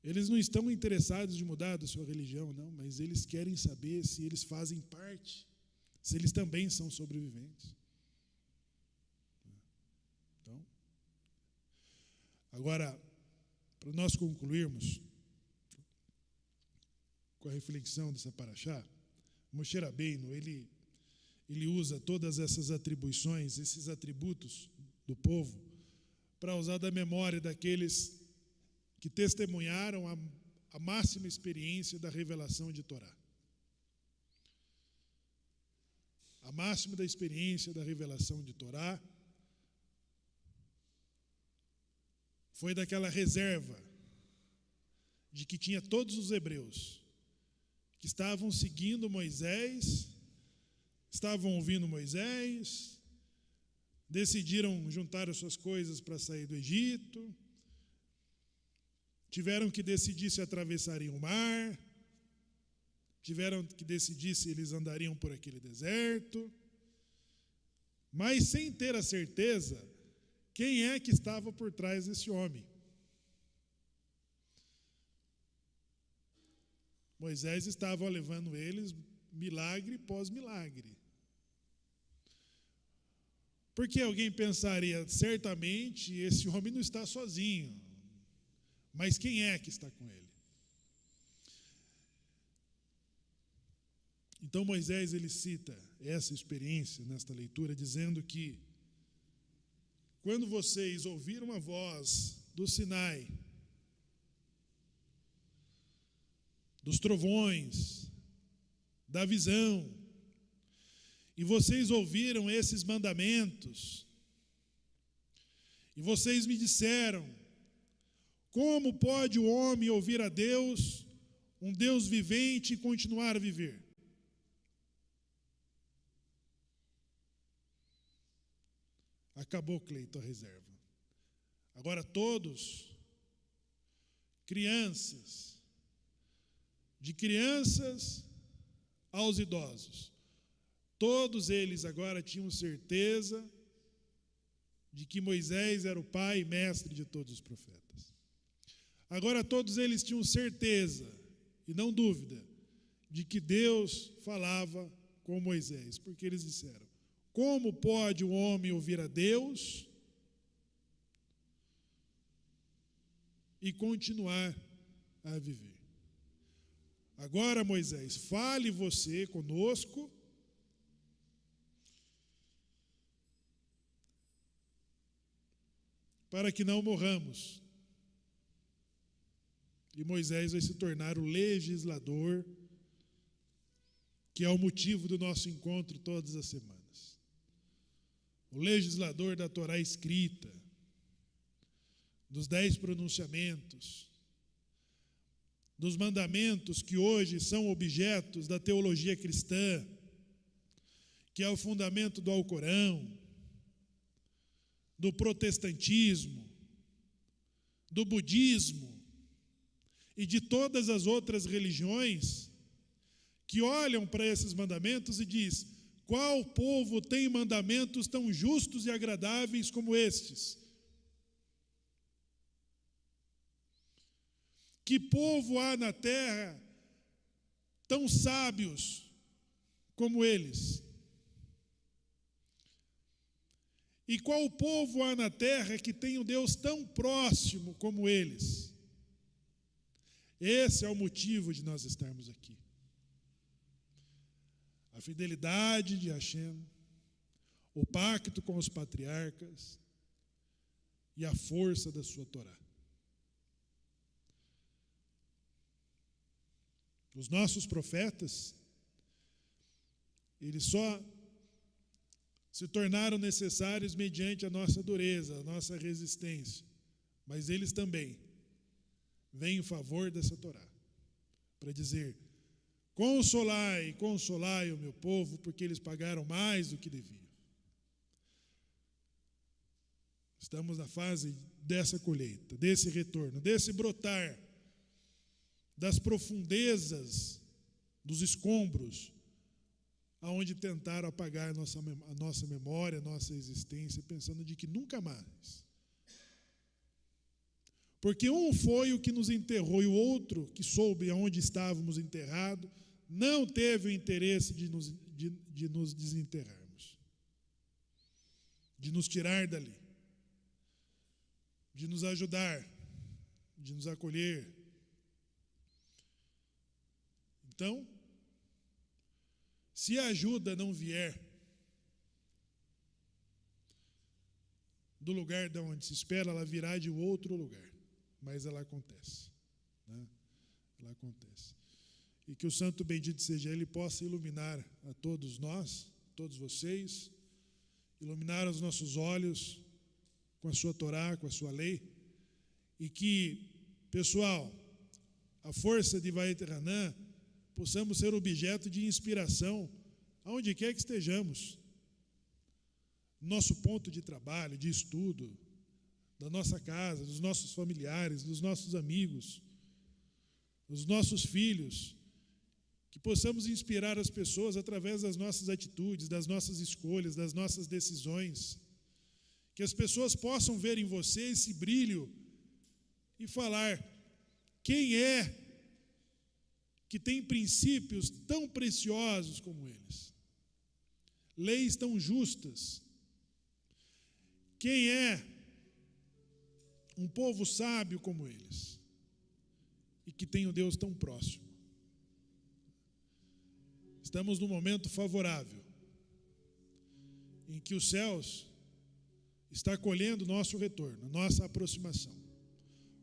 Eles não estão interessados em mudar da sua religião, não, mas eles querem saber se eles fazem parte, se eles também são sobreviventes. Então, agora, para nós concluirmos com a reflexão dessa paraxá, Moshe Rabbeinu, ele usa todas essas atribuições, esses atributos do povo, para usar da memória daqueles que testemunharam a máxima experiência da revelação de Torá. A máxima da experiência da revelação de Torá foi daquela reserva de que tinha todos os hebreus que estavam seguindo Moisés, estavam ouvindo Moisés, decidiram juntar as suas coisas para sair do Egito, tiveram que decidir se atravessariam o mar, tiveram que decidir se eles andariam por aquele deserto, mas sem ter a certeza quem é que estava por trás desse homem. Moisés estava levando eles milagre pós milagre. Porque alguém pensaria, certamente esse homem não está sozinho, mas quem é que está com ele? Então Moisés ele cita essa experiência nesta leitura, dizendo que quando vocês ouviram a voz do Sinai, dos trovões, da visão, e vocês ouviram esses mandamentos, e vocês me disseram, como pode o homem ouvir a Deus, um Deus vivente, e continuar a viver? Acabou, Cleiton, a reserva. Agora todos, crianças, de crianças aos idosos, todos eles agora tinham certeza de que Moisés era o pai e mestre de todos os profetas. Agora todos eles tinham certeza, e não dúvida, de que Deus falava com Moisés, porque eles disseram, como pode o homem ouvir a Deus e continuar a viver? Agora, Moisés, fale você conosco para que não morramos. E Moisés vai se tornar o legislador, que é o motivo do nosso encontro todas as semanas. O legislador da Torá escrita, dos 10 pronunciamentos, dos mandamentos que hoje são objetos da teologia cristã, que é o fundamento do Alcorão, do protestantismo, do budismo e de todas as outras religiões, que olham para esses mandamentos e diz: qual povo tem mandamentos tão justos e agradáveis como estes? Que povo há na terra tão sábios como eles? E qual povo há na terra que tem um Deus tão próximo como eles? Esse é o motivo de nós estarmos aqui. A fidelidade de Hashem, o pacto com os patriarcas e a força da sua Torá. Os nossos profetas, eles só se tornaram necessários mediante a nossa dureza, a nossa resistência, mas eles também vêm em favor dessa Torá, para dizer: consolai, consolai o meu povo, porque eles pagaram mais do que deviam. Estamos na fase dessa colheita, desse retorno, desse brotar das profundezas, dos escombros, aonde tentaram apagar a nossa memória, a nossa existência, pensando de que nunca mais. Porque um foi o que nos enterrou e o outro, que soube aonde estávamos enterrados, não teve o interesse de nos desenterrarmos, de nos tirar dali, de nos ajudar, de nos acolher. Então, se a ajuda não vier do lugar de onde se espera, ela virá de outro lugar, mas ela acontece, né? Ela acontece. E que o Santo Bendito seja Ele possa iluminar a todos nós, todos vocês, iluminar os nossos olhos com a sua Torá, com a sua lei, e que, pessoal, a força de Vayet Hanan, possamos ser objeto de inspiração aonde quer que estejamos, nosso ponto de trabalho, de estudo, da nossa casa, dos nossos familiares, dos nossos amigos, dos nossos filhos, que possamos inspirar as pessoas através das nossas atitudes, das nossas escolhas, das nossas decisões, que as pessoas possam ver em você esse brilho e falar: quem é que tem princípios tão preciosos como eles, leis tão justas? Quem é um povo sábio como eles e que tem um Deus tão próximo? Estamos num momento favorável em que os céus está acolhendo o nosso retorno, a nossa aproximação.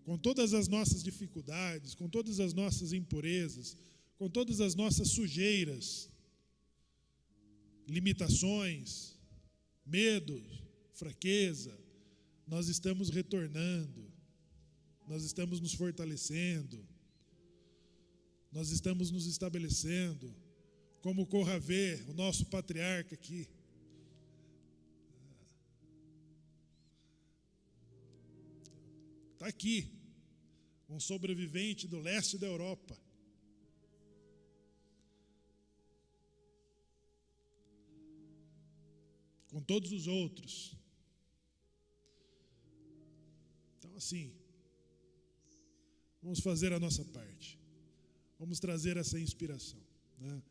Com todas as nossas dificuldades, com todas as nossas impurezas, com todas as nossas sujeiras, limitações, medos, fraqueza, nós estamos retornando, nós estamos nos fortalecendo, nós estamos nos estabelecendo, como o Corravê, o nosso patriarca aqui. Está aqui, um sobrevivente do leste da Europa. Com todos os outros. Então, assim, vamos fazer a nossa parte. Vamos trazer essa inspiração, né?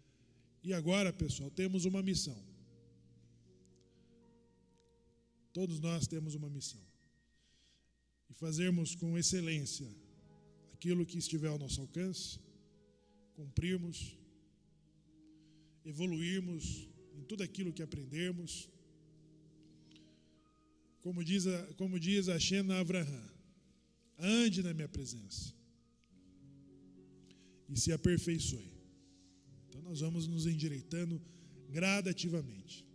E agora, pessoal, temos uma missão. Todos nós temos uma missão. E fazermos com excelência aquilo que estiver ao nosso alcance, cumprirmos, evoluirmos em tudo aquilo que aprendermos. Como diz a Shena Avraham: ande na minha presença e se aperfeiçoe. Então nós vamos nos endireitando gradativamente.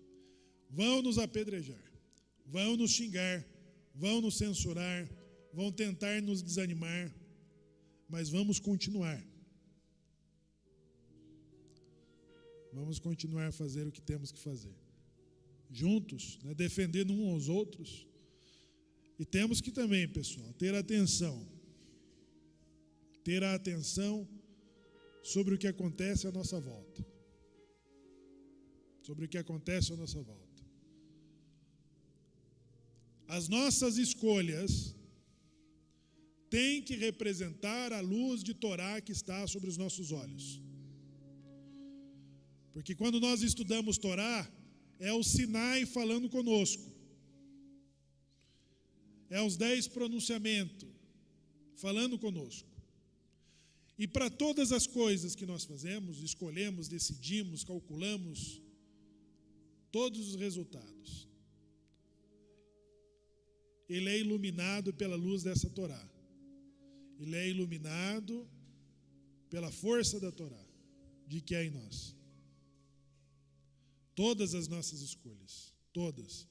Vão nos apedrejar, vão nos xingar, vão nos censurar, vão tentar nos desanimar, mas vamos continuar. Vamos continuar a fazer o que temos que fazer. Juntos, né, defendendo uns aos outros. E temos que também, pessoal, ter atenção sobre o que acontece à nossa volta. Sobre o que acontece à nossa volta. As nossas escolhas têm que representar a luz de Torá que está sobre os nossos olhos. Porque quando nós estudamos Torá, é o Sinai falando conosco. É os 10 pronunciamentos falando conosco. E para todas as coisas que nós fazemos, escolhemos, decidimos, calculamos, todos os resultados. Ele é iluminado pela luz dessa Torá. Ele é iluminado pela força da Torá, de que há em nós. Todas as nossas escolhas, todas.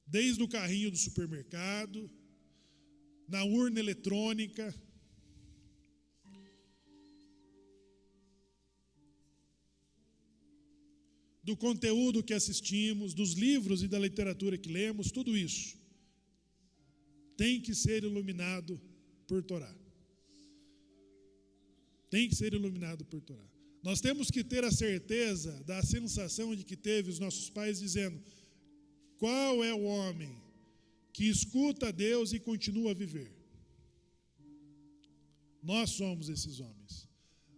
Desde o carrinho do supermercado, na urna eletrônica, do conteúdo que assistimos, dos livros e da literatura que lemos, tudo isso tem que ser iluminado por Torá. Tem que ser iluminado por Torá. Nós temos que ter a certeza da sensação de que teve os nossos pais dizendo: qual é o homem que escuta a Deus e continua a viver? Nós somos esses homens.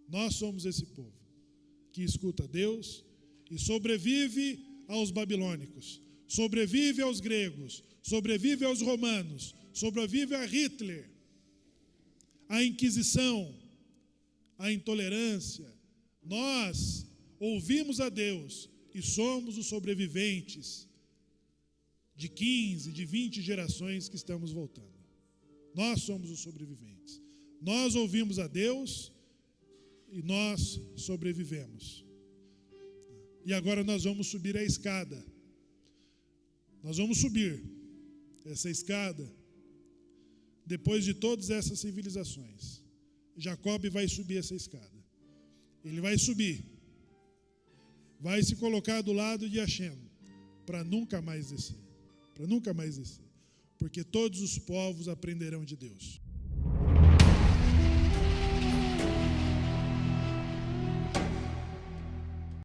Nós somos esse povo que escuta a Deus e sobrevive aos babilônicos, sobrevive aos gregos, sobrevive aos romanos, sobrevive a Hitler, a Inquisição, a intolerância. Nós ouvimos a Deus e somos os sobreviventes de 15, de 20 gerações que estamos voltando. Nós somos os sobreviventes. Nós ouvimos a Deus e nós sobrevivemos. E agora nós vamos subir a escada. Nós vamos subir essa escada depois de todas essas civilizações. Jacob vai subir essa escada. Ele vai subir. Vai se colocar do lado de Hashem para nunca mais descer. Para nunca mais descer. Porque todos os povos aprenderão de Deus.